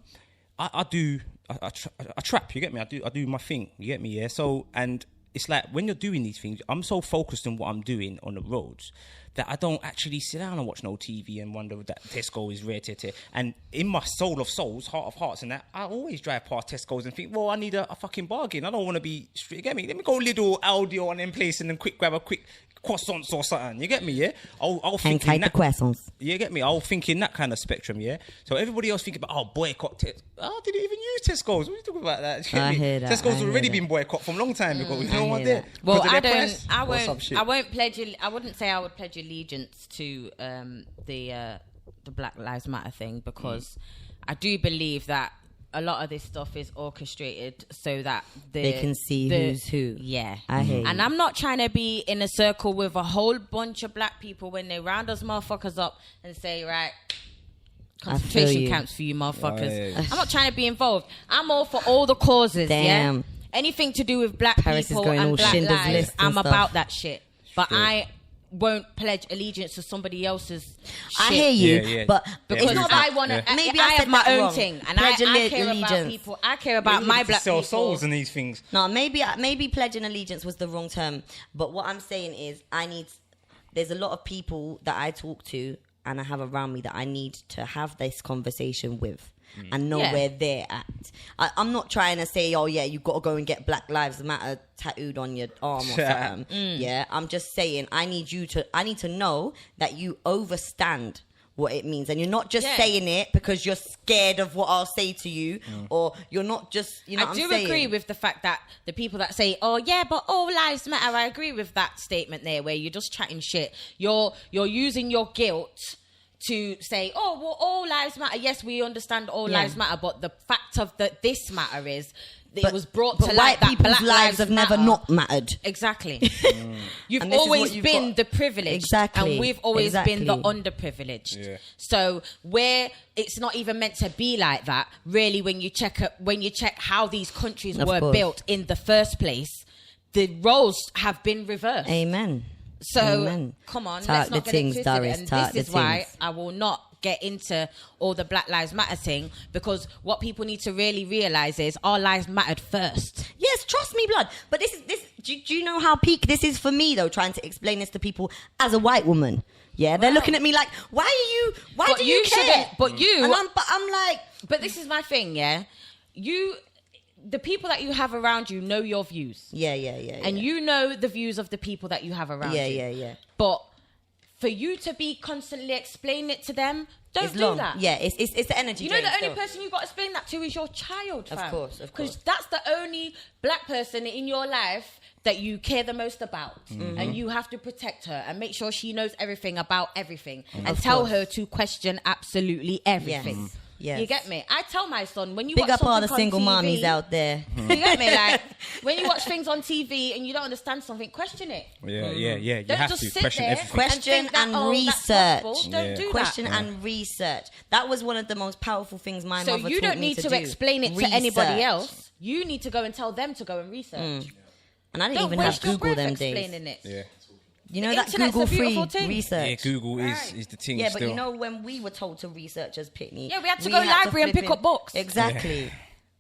trap, you get me? I do my thing, you get me, yeah? So, and it's like, when you're doing these things, I'm so focused on what I'm doing on the roads that I don't actually sit down and watch no TV and wonder that Tesco is rare. And in my soul of souls, heart of hearts and that, I always drive past Tesco's and think, well, I need a fucking bargain. I don't want to be straight, get me? Let me go little Aldi or them place and then grab a quick croissants or something, you get me, yeah? I'll think in that, croissants. You get me? I'll think in that kind of spectrum, yeah? So everybody else think about, boycott Tesco. I didn't even use Tesco's. What are you talking about that? I hear that. Tesco's already been boycott from a long time ago. You know what there? Well, I won't pledge. I wouldn't say I would pledge allegiance to the Black Lives Matter thing because I do believe that a lot of this stuff is orchestrated so that they can see who's who. Yeah. I hate And I'm not trying to be in a circle with a whole bunch of black people when they round us motherfuckers up and say, right, concentration camps for you motherfuckers. I'm not trying to be involved. I'm all for all the causes. Damn. Yeah. Anything to do with black Paris people and black Schindler's lives, List I'm stuff. about that shit. But I won't pledge allegiance to somebody else's shit. I hear you, but because it's not I want to. Maybe I I have my said that own wrong. thing, and Pledge I care allegiance. about people. I care about my black sell people. souls in these things. No, maybe pledging allegiance was the wrong term. But what I'm saying is, there's a lot of people that I talk to and I have around me that I need to have this conversation with. And know where they're at. I'm not trying to say, oh yeah, you got to go and get Black Lives Matter tattooed on your arm or something. Yeah, I'm just saying I need to know that you understand what it means, and you're not just saying it because you're scared of what I'll say to you, or you're not just. You know, I do agree with the fact that the people that say, "Oh yeah, but all lives matter," I agree with that statement there, where you're just chatting shit. You're using your guilt to say, oh, well, all lives matter. Yes, we understand all lives matter, but the fact of this matter is it was brought to light that people's black lives have never not mattered. Exactly. You've always been the privileged, and we've always been the underprivileged. Yeah. So where it's not even meant to be like that, really, when you check how these countries were built in the first place, the roles have been reversed. Amen. So, come on, let's not get it twisted. And this is why I will not get into all the Black Lives Matter thing, because what people need to really realise is our lives mattered first. Yes, trust me, blood. But this. Do you know how peak this is for me, though, trying to explain this to people as a white woman? Yeah, they're looking at me like, why do you care? But you... And I'm like... But this is my thing, yeah? the people that you have around you know your views. Yeah. And you know the views of the people that you have around you. Yeah. But for you to be constantly explaining it to them, don't do that. Yeah, it's the energy. You know, the only person you've got to explain that to is your child, fam. Of course. Because that's the only black person in your life that you care the most about. And you have to protect her and make sure she knows everything about everything. And tell her to question absolutely everything. Yes. You get me? I tell my son, when you Big watch up all the something single on TV, mommies out there. You get me? Like, when you watch things on TV and you don't understand something, question it. Yeah. You Don't have just to sit question there everything. Question think that, and that's possible. research. Don't do Question that. and research. That was one of the most powerful things my So mother you taught don't me need to do. explain it to Research. anybody else. You need to go and tell them to go and research. And I didn't Don't even have waste your Google breath them days. explaining it. Yeah. You know The that internet's a Google free beautiful thing. research. Yeah, Google is the thing. Yeah, still. but you know when we were told to research as Pitney, Yeah, we had to go library and flip pick up books. Exactly.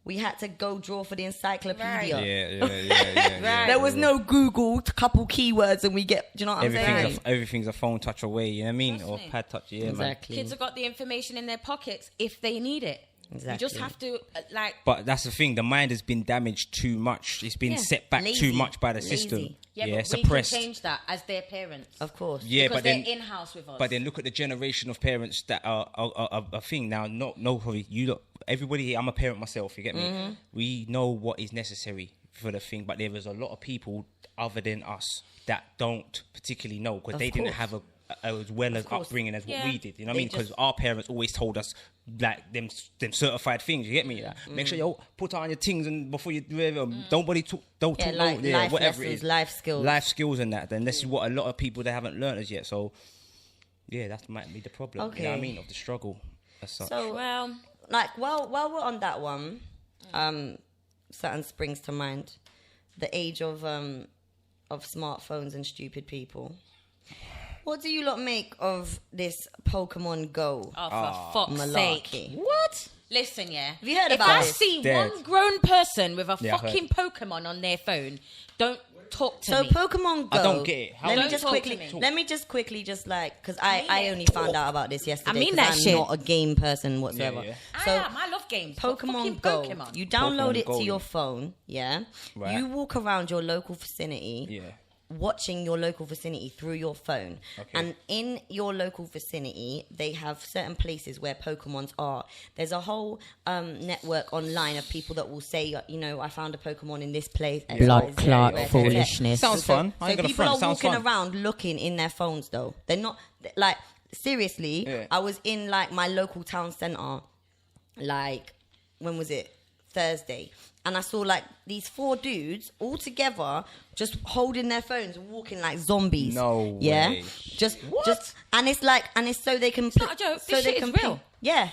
We had to go draw for the encyclopedia. Yeah. There was no Google, couple keywords, and we get. Do you know what I'm saying? Everything's a phone touch away. You know what I mean? Trust Or me. pad touch. Yeah, Exactly. Kids have got the information in their pockets if they need it. Exactly. You just have to, like... But that's the thing. The mind has been damaged too much. It's been set back Lazy. too much by the Lazy. system. Yeah, but suppressed. we can change that as their parents. Of course. Yeah, because but then they're in-house with us. But then look at the generation of parents that are a thing now. No, you look. Everybody here, I'm a parent myself. You get me? We know what is necessary for the thing, but there is a lot of people other than us that don't particularly know because they didn't have as well as upbringing as what we did. You know what I mean? Because our parents always told us like them certified things. You get me? Like, make sure you put on your things and before you don't talk life whatever it lessons, is, life skills, and that. Then this is what a lot of people they haven't learned as yet. So yeah, that might be the problem. You know what I mean? Of the struggle as such. So like while we're on that one, something springs to mind: the age of smartphones and stupid people. What do you lot make of this Pokemon Go? Oh, for fuck's malarkey. sake. What? Listen, yeah. Have you heard if about I this? see Dead. one grown person with a Yeah, I've fucking Pokemon on their phone, don't talk to So me. Pokemon Go. I don't get it. How- Let me Don't just talk to quickly. me. Let me just quickly, just like, because I only found out about this yesterday. I mean 'cause that I'm shit. not a game person whatsoever. Yeah. I love games. but fucking Pokemon Go. Pokemon. You download Pokemon it Go, to your yeah. phone. Yeah. Right. You walk around your local vicinity. Yeah. Watching your local vicinity through your phone. Okay. And in your local vicinity, they have certain places where Pokemons are. There's a whole network online of people that will say, you know, I found a Pokemon in this place. Blood clot XYZ. foolishness. Sounds fun. I So ain't gonna people front. are Sounds walking fun. around looking in their phones, though. They're not, like, seriously, Yeah. I was in, like, my local town centre, like, when was it? Thursday. And I saw like these 4 dudes all together just holding their phones and walking like zombies. No yeah? way. Just and it's like and it's so they can not a joke. This shit is real. Yeah.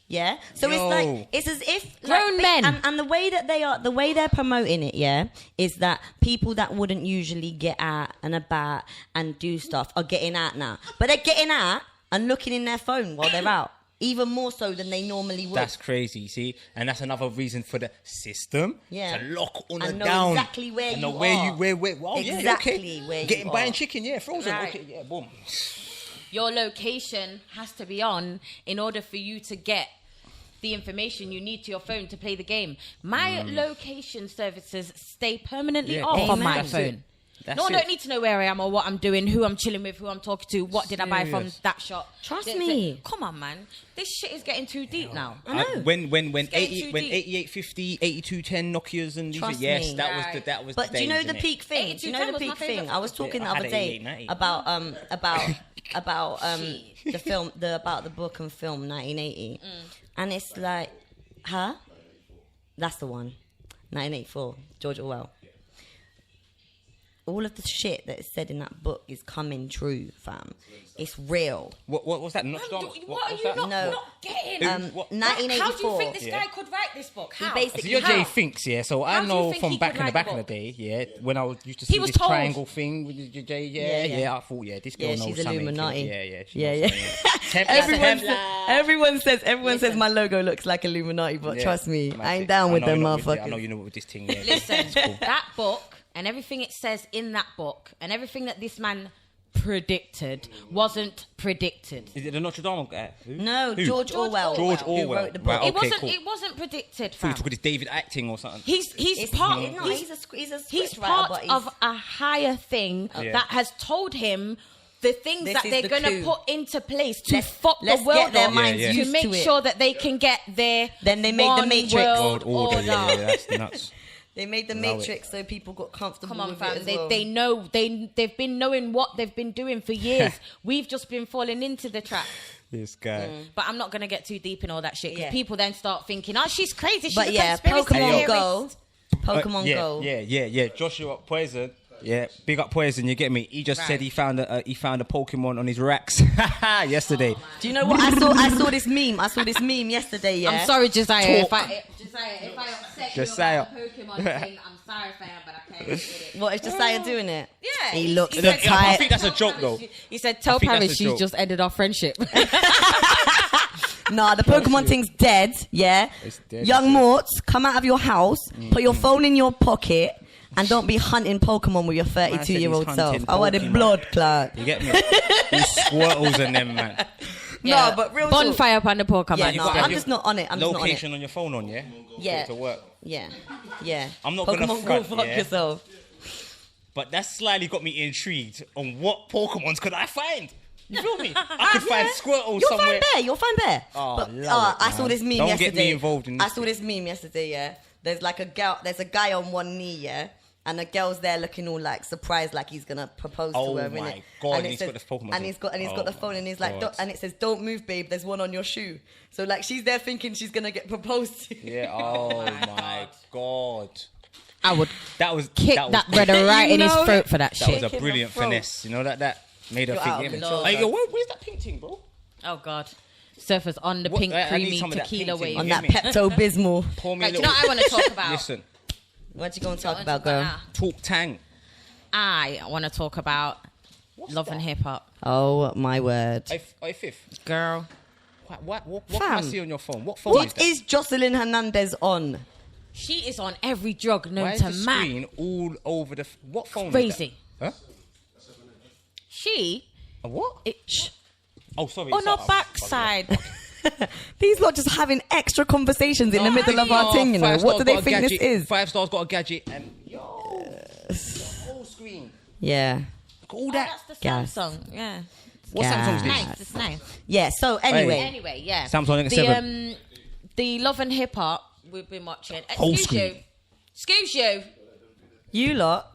Yeah. So it's Yo. like it's as if Grown men. and the way that they're promoting it, yeah, is that people that wouldn't usually get out and about and do stuff are getting out now. But they're getting out and looking in their phone while they're out. Even more so than they normally would. That's crazy, you see, and that's another reason for the system Yeah. to lock on And her know down. exactly where and know you where are. you where. Oh, yeah, Exactly okay. where you Getting buying are. chicken, yeah, frozen. Right. Okay, yeah, boom. Your location has to be on in order for you to get the information you need to your phone to play the game. My location services stay permanently off on my Amen. phone. That's No one it. don't need to know where I am or what I'm doing, who I'm chilling with, who I'm talking to, what did I buy from Serious. that shop. Trust me. Come on, man. This shit is getting too deep now. I know. When getting 80, too when deep. 8850, 8210 Nokias and these, Trust yes, me. that was But the do you know days, the innit? peak thing? Do you know 8210 the was my peak thing? favourite I was talking Yeah, the I other had day 88, about the film, about the book and film 1980, and it's like, that's the one, 1984, George Orwell. All of the shit that is said in that book is coming true, fam. It's real. What was that? Nostradamus? What are was you that? not, No. not getting? What? 1984. How do you think this Yeah. guy could write this book? How? He basically- So you're How? Jay Finks, yeah. So How I do you know think from he back could in the write back the in the book? day, yeah, when I used to He see was this told. triangle thing with Jay, Yeah. yeah. I thought, yeah, this girl Yeah, knows she's something. Illuminati. Yeah. She Yeah, knows yeah. something. Everyone says my logo looks like Illuminati, but Yeah. trust me, I Magic. ain't down with know them you're not motherfuckers. I know you know with this thing. Yeah. Listen, It's cool. that book and everything it says in that book and everything that this man predicted wasn't predicted. Is it the Notre Dame guy? No, George Orwell. George Who Orwell. wrote the book. Right, okay, It wasn't predicted. I thought you Fam. took this David acting or something. He's part. No, he's a script writer, part but of a higher thing that has told him the things This that is they're the going to coup. put into place to Let's- fuck the let's world get their up, minds Yeah, yeah. to used make to it. sure that they can get their Then they made the one Matrix. world World order, yeah, that's nuts. They made the Matrix so people got comfortable Come on, with fam. it as well. They know they've been knowing what they've been doing for years. We've just been falling into the trap. This guy. But I'm not gonna get too deep in all that shit because Yeah. people then start thinking, "Oh, she's crazy. She's But a yeah, conspiracy Pokemon theorist." Go. Pokemon Go. Yeah. Joshua Poison. Yeah, big up Poison. You get me? He just said he found a Pokemon on his racks yesterday. Do you know what I saw this meme. I saw this meme yesterday. Yeah. I'm sorry, Josiah. If I upset Josiah. you about the Pokemon thing, I'm sorry, fam, but I can't get it. What is Josiah doing it? Yeah, He looks said- tired. I think that's a joke though. He said, "Tell I think that's Paris a she's joke. just ended our friendship." Nah, the Pokemon thing's dead. Yeah. It's dead, Young it's dead. Morts, come out of your house, put your phone in your pocket, and don't be hunting Pokemon with your 32-year-old he's self. hunting I want the Pokemon. blood clot. You get me? These Squirtles and them, man. No, but real talk. bonfire up on the Pokemon. Yeah, you no, got to I'm have just not on it. I'm just not on it. Location on your phone on, yeah? Yeah. To work. Yeah. Yeah. I'm not Pokemon gonna Go, front, fuck yeah? yourself. But that slightly got me intrigued on what Pokemons could I find? You feel me? I could find Squirtle You'll somewhere. find bear. You'll find bear. Oh, But, love it, I saw man. this meme Don't yesterday. get me involved in I this. saw this meme yesterday. Yeah. There's like a girl. There's a guy on one knee. Yeah. And the girl's there looking all like surprised, like he's gonna propose Oh to her. my innit? God, And and it he's says- got the Pokemon And thing. he's got Oh the phone, and he's like, God. and it says, "Don't move, babe. There's one on your shoe." So like she's there thinking she's gonna get proposed to. Yeah, oh my God. I would That was kick that, was that cool. brother right in his know throat for that That was shit. a Kick in brilliant the throat. finesse. You know that made her You're think. out of Yeah, man. control. Hey, yo, where's that pink thing, bro? Oh God, Surfers on the What- pink I need creamy some of that tequila pink thing. wave. On Get that me? Pepto Bismol. Pour me Right, a do you know little. what I want to talk about? Listen, What you gonna talk I about, wanna girl? talk tang. I want to talk about love and hip hop, Oh my word, Hey, Fifth. girl. What can I Fam. see on your phone? What phone is what that? is Jocelyn Hernandez on? She is on every drug known Why is to the man. screen all over the... What phone Crazy. is that? She, Huh? A what? Oh, sorry. on her sorry. backside. These lot just having extra conversations in the middle of our thing, you know. What do they think this is? 5 stars got a gadget and... Yo! Whole screen. Yeah. Look at all Oh, that. that's the Gas. Samsung. Yeah, What Gas. Samsung's this? nice. It's nice. Yeah, so anyway. Anyway, yeah. Samsung X7. The love and hip hop we've been watching. Whole Excuse screen. you. Excuse you. You lot.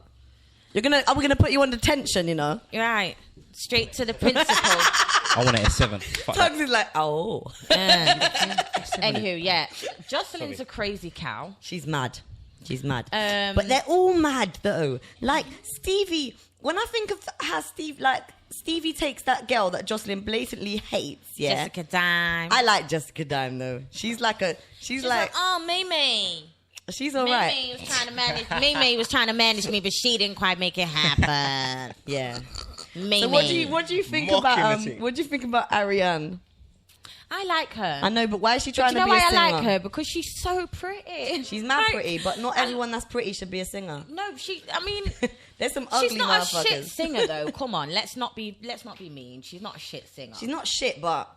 Are we gonna put you on detention, you know? Right. Straight to the principal. I want an S7. Fuck that. Tugs is like, oh. Anywho, yeah. Jocelyn's a crazy cow. She's mad. She's mad. Um, But they're all mad though. Like Stevie, when I think of how Stevie takes that girl that Jocelyn blatantly hates, yeah. Jessica Dime. I like Jessica Dime though. She's like, She's like, oh, Mimi. she's alright. Mimi was trying to manage. Mimi was trying to manage me, but she didn't quite make it happen. Yeah. Mimi. So what do you think Mocking about the thing. what do you think about Ariane? I like her. I know, but why is she But trying you know to be why a singer? I like her? Because she's so pretty. She's mad Like, pretty, but not everyone that's pretty should be a singer. No, I mean, There's some ugly she's not a motherfuckers. shit singer though. Come on, let's not be mean. She's not a shit singer. She's not shit, but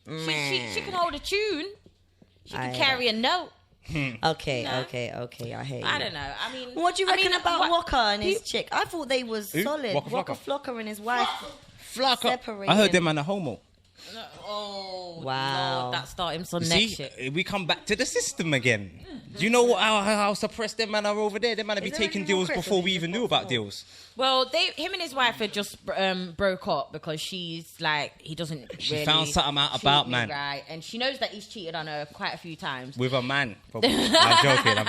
She can hold a tune. She can I- carry a note. okay. No. I hate you. I don't know. I mean, What do you reckon about what- Walker and his chick? I thought they was Who? solid. Waka Walker Flocka. Flocka and his wife. Flucker. Separated. I heard them man a homo. Oh, Wow. Lord, that starting some You next see, shit. we come back to the system again. Do you know what, how suppressed them man are over there? Them man be there taking any more deals Chris, before or we is it even just knew got about four? deals. Well, him and his wife had just broke up because she's like, he doesn't. She really found something out treat about me man. right, and she knows that he's cheated on her quite a few times. With a man. Probably. I'm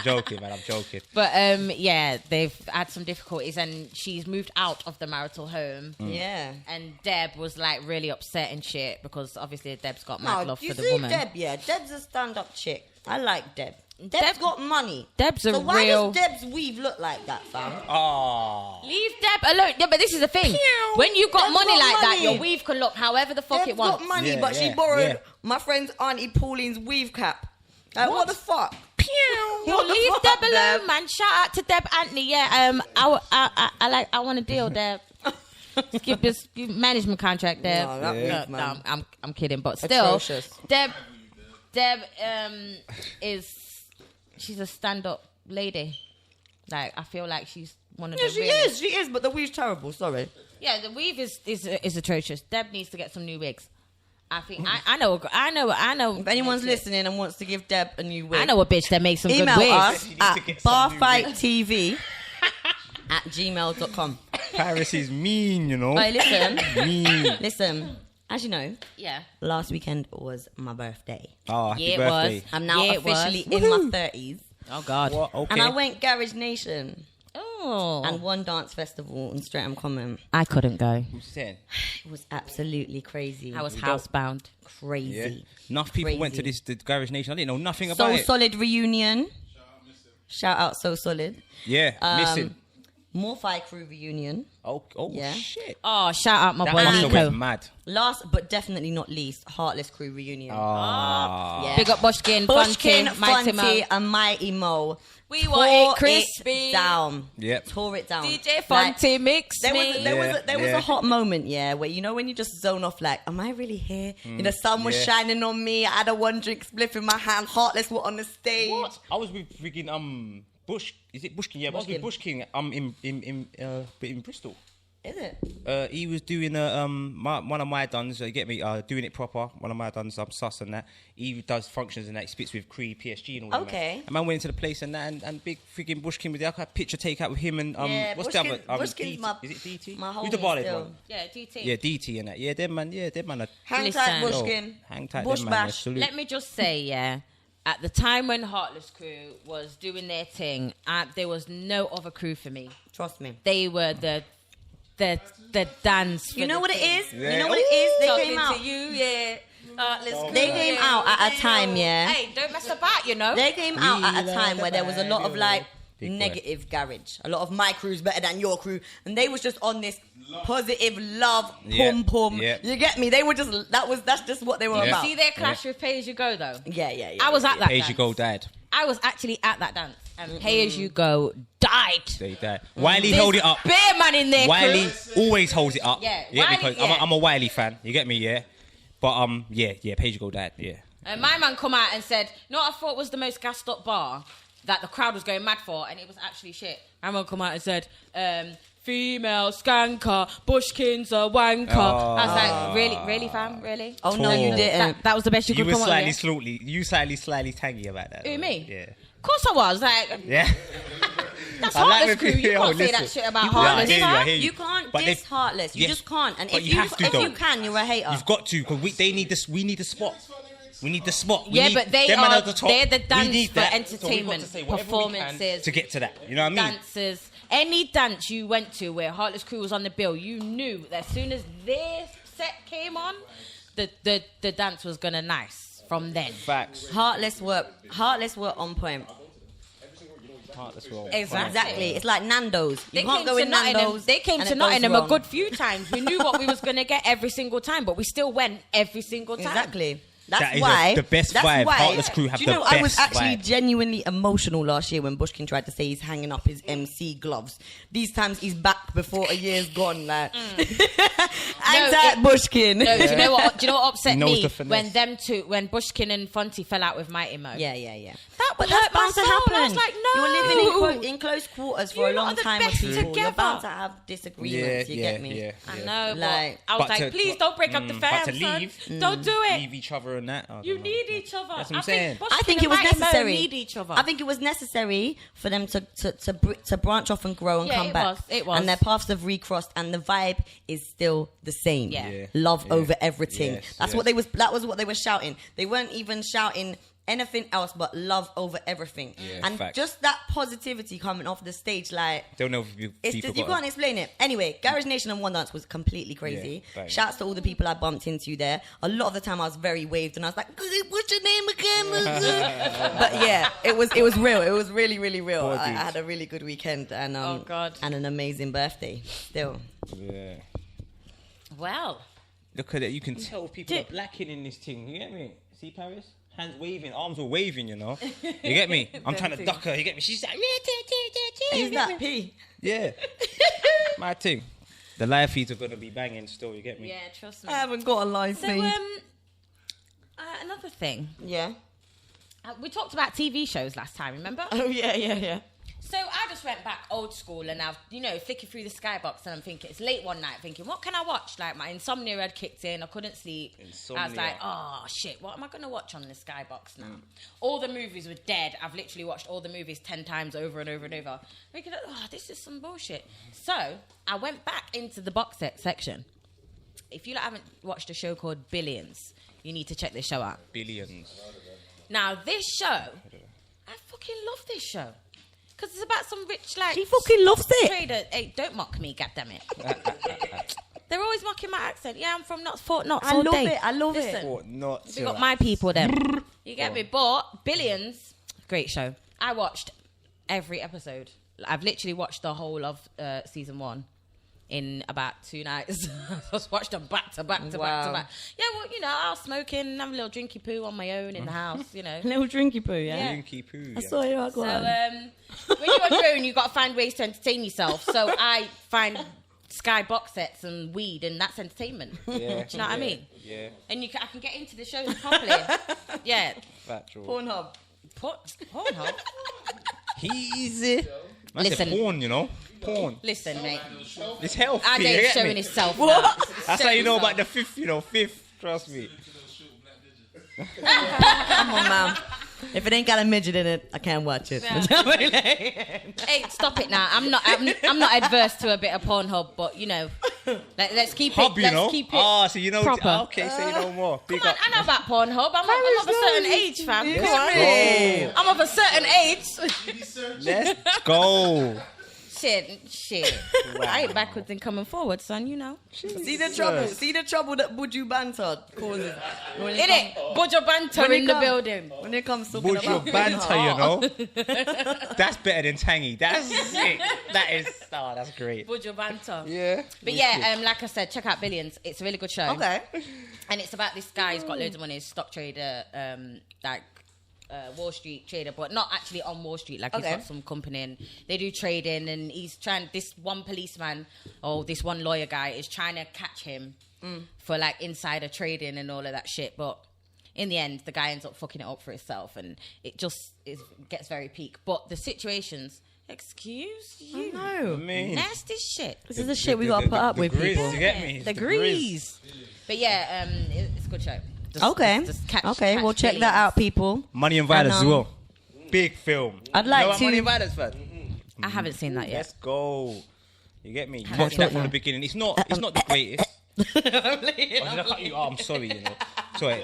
joking, man. I'm joking. But yeah, they've had some difficulties, and she's moved out of the marital home. Yeah. And Deb was like really upset and shit because obviously Deb's got No, mad love you for the see woman. Deb, yeah. Deb's a stand-up chick. I like Deb. Deb's got money. Deb's a so why real- does Deb's weave look like that, fam? Oh. Leave Deb alone. Yeah, but this is the thing. When you've got Deb's money got like that, money. your weave can look however the fuck Deb's it wants. got money, Yeah, but she yeah, borrowed yeah. my friend's Auntie Pauline's weave cap. Like, what the fuck? Yo, What the leave fuck, Deb alone, Deb? man. Shout out to Deb Anthony. Yeah, I want a deal, Deb. Skip this management contract there. No, I'm kidding, but still, atrocious. Deb she's a stand-up lady. Like, I feel like she's one of the she is, but the weave's terrible. Sorry. Yeah, the weave is atrocious. Deb needs to get some new wigs. I think I know. If anyone's listening and wants to give Deb a new wig, I know a bitch that makes some email good wigs. us at barfighttv@gmail.com. Paris is mean, you know. Hey, listen. Mean. Listen, as you know, Yeah. last weekend was my birthday. Oh, happy Yeah, it birthday. was. I'm now Yeah, it officially was. in my 30s. Oh God. What? Okay. And I went Garage Nation Oh. and one dance festival in Streatham Common. I couldn't go. Who's saying? It was absolutely crazy. I was housebound. Crazy. Yeah. Enough people went to Crazy. the Garage Nation. I didn't know nothing So about it. Solid reunion. Shout out So Solid. Yeah, missing. Morphi Crew reunion. Oh yeah. shit. Oh, shout out my That boy must have Nico. went mad. Last but definitely not least, Heartless Crew reunion. Yeah. Big up Bushkin, Bushkin, Funty, Mighty Mo. Funty, and Mighty Mo. We Tore want it crispy. down. Yep. Tore it down. DJ Like, Funty mix There me. was Yeah. a hot moment, where you know when you just zone off, like, am I really here? The sun was yeah. shining on me. I had a one drink spliff in my hand. Heartless were on the stage. What? I was with freaking Bush. Is it Bushkin? Yeah, I was with Bushkin. In Bristol. Is it? He was doing one of my duns. You get me? Doing it proper. One of my duns. I'm sus and that. He does functions and that. He spits with Creed, PSG, and all that. Okay. And man went into the place and that, and big freaking Bushkin with the picture take out with him and what's the other? Bushkin's DT. my, Is it DT? my Who's the homie ballad still. one? Yeah, DT. Yeah, DT and that. Yeah, them man. Yeah, them man. Hang tight, Listen. Bushkin. Hang tight, Bush them man. bash. Salute. Let me just say, at the time when Heartless Crew was doing their thing, there was no other crew for me. Trust me. They were the dance. You know what it is? Yeah. You know what it is? They Talking came out. to you, Heartless Crew, They came out at a time, Hey, don't mess about, you know. They came out at a time where there was a lot of like Big boy. negative garage. A lot of my crew's better than your crew, and they was just on this positive love, Yeah. pum pum. Yeah. You get me? They were just that's just what they were Yeah. about. See their clash with Pay As You Go though. Yeah. I was at that Page dance. you go, Dad. I was actually at that dance, and Pay As You Go died. They died. Wiley held it up. Bear man in there. Wiley always holds it up. Yeah, You get me? Wiley, 'Cause yeah. I'm a Wiley fan. You get me? Yeah. But Page you go, Dad. Yeah. And my man come out and said, "You know what I thought was the most gassed up bar that the crowd was going mad for, and it was actually shit." My man come out and said, "Female skanker, Bushkin's a wanker." I was like, "Really, fam? Really?" Oh no, you didn't. That was the best you You could were come up with. slightly tangy about that. Who, me? Yeah. Of course I was. Like, Yeah. that's I like Heartless Crew. when You people- can't say listen. that shit about You Heartless. can't I hear you, I diss. hear you. You can't But diss they- Heartless. You Yes. just can't. And But if you have to, if though. you can, you're a hater. You've got to, because they need this. We need the spot. We need the spot. We Yeah, need but they them man are. at the top. They're the We dance need for that. So we've entertainment, got to say whatever we can performances, to get to that. You know what I mean? dances. Any dance you went to where Heartless Crew was on the bill, you knew that as soon as their set came on, the dance was gonna nice from then. Facts. Heartless were on point. Heartless will. Exactly. It's like Nando's. You They can't came go to in Nottingham. Nando's. They came and to it goes Nottingham a wrong. good few times. We knew what we was gonna get every single time, but we still went every single time. Exactly. That That's is why the best that's vibe. why- Heartless Crew have Do you know, the I was best actually vibe. genuinely emotional last year when Bushkin tried to say he's hanging up his MC gloves. These times he's back before a year's gone. Like, I'm that Bushkin. No, do you know what? Do you know what upset He knows me the finesse. when Bushkin and Funty fell out with Mighty Mo? Yeah. That But hurt that's bound to my soul. happen. I was like, no. You're living in close quarters for You a lot long are the time with best people. You're together. bound to have disagreements. You get me? Yeah. I know, Like- but I was But like, to- please don't break up the fam, But to son. leave, Don't do it. leave each other and that. I don't You know. need each other. That's what I'm I saying. think I think it was necessary. Need each other. I think it was necessary for them to branch off and grow and Yeah, come it back. was, it was. And their paths have recrossed, and the vibe is still the same. Yeah. Yeah. Love Yeah. over everything. Yes, That's yes. what they was. That was what they were shouting. They weren't even shouting anything else but love over everything. Yeah, and facts. just that positivity coming off the stage, like. Don't know if you It's people just, you got can't explain it. Anyway, Garage Nation and One Dance was completely crazy. Yeah, bang. Shouts to all the people I bumped into there. A lot of the time I was very waved and I was like, what's your name again? But yeah, it was real. It was really, really real. Poor I dudes. had a really good weekend and Oh, God. and an amazing birthday still. Yeah. Well, Look at it. You can tell people are blacking in this thing. You get me? See Paris? Hands waving, arms all waving, you know. You get me? I'm trying to duck her. You get me? She's like, Who's that? P. yeah. My thing. The live feeds are going to be banging still, you get me? Yeah, trust me. I haven't got a live feed. Another thing. Yeah. We talked about TV shows last time, remember? Oh, yeah. So I just went back old school and I've, flicking through the skybox and I'm thinking, it's late one night thinking, what can I watch? Like my insomnia had kicked in, I couldn't sleep. I was like, oh shit, what am I going to watch on the skybox now? All the movies were dead. I've literally watched all the movies 10 times over and over and over. Thinking, this is some bullshit. So I went back into the box set section. If you haven't watched a show called Billions, you need to check this show out. Billions. Now this show, I fucking love this show. Because it's about some rich, She fucking loves it. Trader. Hey, don't mock me, goddammit. They're always mocking my accent. Yeah, I'm from Fort Knox all day. I love Listen, it. Fort Knox. We got my people then. You get me? But Billions, great show. I watched every episode. I've literally watched the whole of season 1 in about 2 nights. I just watched them back to back to back to back. Yeah, well, I was smoking, have a little drinky poo on my own in the house, Little drinky poo, yeah. Drinky poo. I saw you. So, when you're on your own, you've got to find ways to entertain yourself. So I find Sky box sets and weed, and that's entertainment. Yeah. Do you know what I mean? Yeah. And I can get into the shows properly. Yeah. Factual. Pornhub. Pornhub? Easy. I Listen. said porn, Porn. Listen, mate. It's healthy. I you ain't get showing me? himself. That's how you know about the fifth. Trust me. Come on, man. If it ain't got a midget in it, I can't watch it. Hey, stop it now. I'm not adverse to a bit of Pornhub, but let's keep it. Let's keep it. So you know. proper. Okay, say no more. Big Come on, up. I know about Pornhub. I'm of a certain age, fam. Yeah. Come on. Go. I'm of a certain age. Let's go. Shit. I ain't backwards and coming forward, son. See the trouble that Buju Banter causes. In it, Buju Banter in the building. When it comes to talking Buju about banter, That's better than tangy. That's sick. That's great. Buju Banter. Yeah. But yeah, like I said, check out Billions. It's a really good show. Okay. And it's about this guy who's got loads of money, he's a stock trader, Wall Street trader, but not actually on Wall Street. Like he's got some company and they do trading, and he's trying. This one policeman or this one lawyer guy is trying to catch him for like insider trading and all of that shit. But in the end, the guy ends up fucking it up for himself, and it just gets very peak. But the situations. Excuse you. No. Nasty shit. This is the shit we got to put up with, grizz, people. You get me? The grease. But yeah, it's a good show. Catch we'll check that out, people. Money and Violence as well. Big film. I'd like to. Money and Violence, fan. I haven't seen that yet. Let's go. You get me? Watch that from the beginning. It's not the greatest. Did I cut you? I'm sorry, Sorry.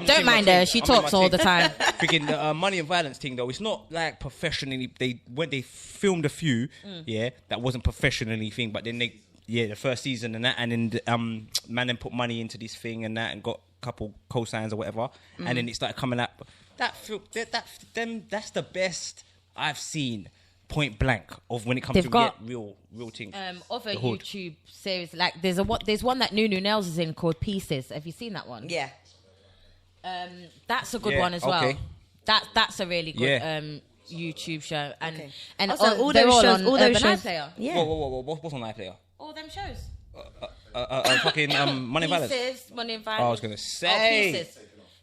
Don't mind her. She talks all the time. Freaking the Money and Violence thing, though, it's not like professionally. When they filmed a few, that wasn't professionally thing, but then the first season and that, and then man then put money into this thing and that, and got a couple cosigns or whatever, and then it started coming up. That's the best I've seen. Point blank of when it comes to real things. Other YouTube series, like there's one that Nunu Nails is in called Pieces. Have you seen that one? Yeah. That's a good one as well. That's a really good YouTube show, and also, all those shows, all those shows. iPlayer. Yeah. Whoa, what's on iPlayer? All them shows. Fucking Money and Violence. Pieces, Money and Violence. I was gonna say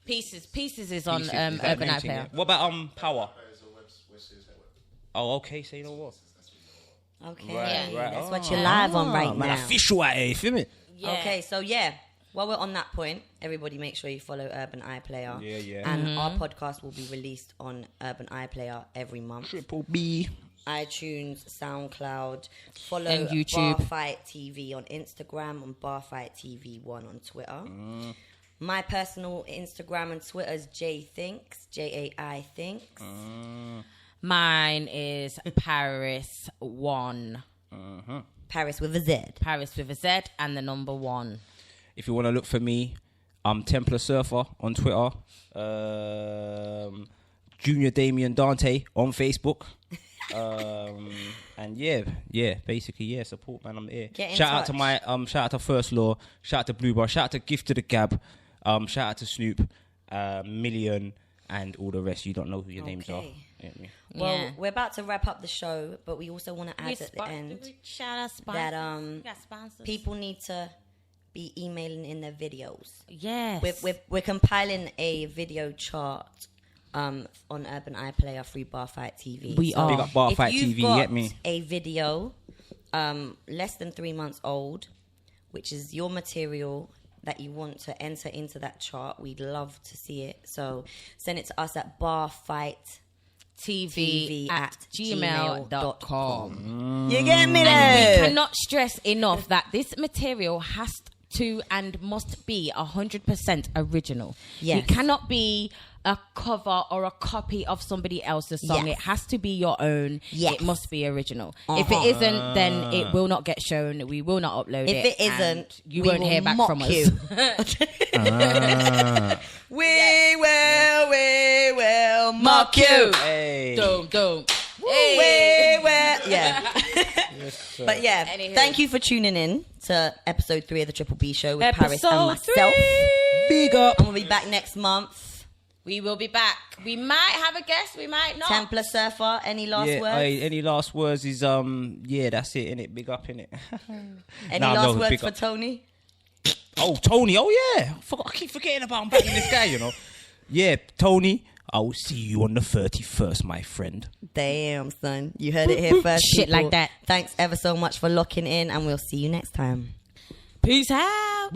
Pieces is on Pieces, Urban iPlayer. What about Power? Oh, okay. Say no more. Okay. Right. That's what you're live on right Man, now. official out here, you feel me? Yeah. Okay, so while we're on that point, everybody make sure you follow Urban iPlayer. Yeah. And our podcast will be released on Urban iPlayer every month. Triple B. iTunes, SoundCloud. Follow And YouTube. Barfight TV on Instagram and Barfight TV1 on Twitter. My personal Instagram and Twitter is JThinks, JAI Thinks. Mine is Paris1. Paris with a Z. Paris with a Z and the number 1. If you want to look for me, I'm Templar Surfer on Twitter. Junior Damien Dante on Facebook. And basically, support, man. I'm here. Shout out to my shout out to First Law, shout out to Blue Bar, shout out to Gift of the Gab, shout out to Snoop, Million, and all the rest. You don't know who your names are. Well, we're about to wrap up the show, but we also want to add at the end shout out sponsors. that people need to be emailing in their videos. Yes. We're compiling a video chart on Urban iPlayer our free Bar Fight TV. We are. Big up Bar Fight TV, get me. A video less than 3 months old, which is your material that you want to enter into that chart, we'd love to see it. So send it to us at barfighttv@gmail.com. You get me And there? we cannot stress enough that this material has to and must be 100% original. Yes. It cannot be a cover or a copy of somebody else's song. Yes. It has to be your own. Yes. It must be original. If it isn't, then it will not get shown. We will not upload it. If it isn't, you we won't will hear back mock from you. us. We will mock you. Hey. Don't. Hey. Yeah. Yes, But yeah, Anywho. thank you for tuning in to episode 3 of the Triple B Show with Paris and Episode myself. 3. Big up. And we'll be back next month. We will be back. We might have a guest. We might not. Templar Surfer, any last words? Any last words is that's it, innit? Big up, innit? Any last words for Tony? Oh, Tony. Oh, yeah. I keep forgetting about him back in this guy, you know. Yeah, Tony, I will see you on the 31st, my friend. Damn, son. You heard it here first. Shit people. like that. Thanks ever so much for locking in, and we'll see you next time. Peace out.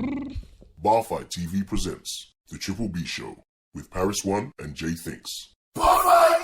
Bar Fight TV presents The Triple B Show with Paris One and Jay Thinks. Bar Fight!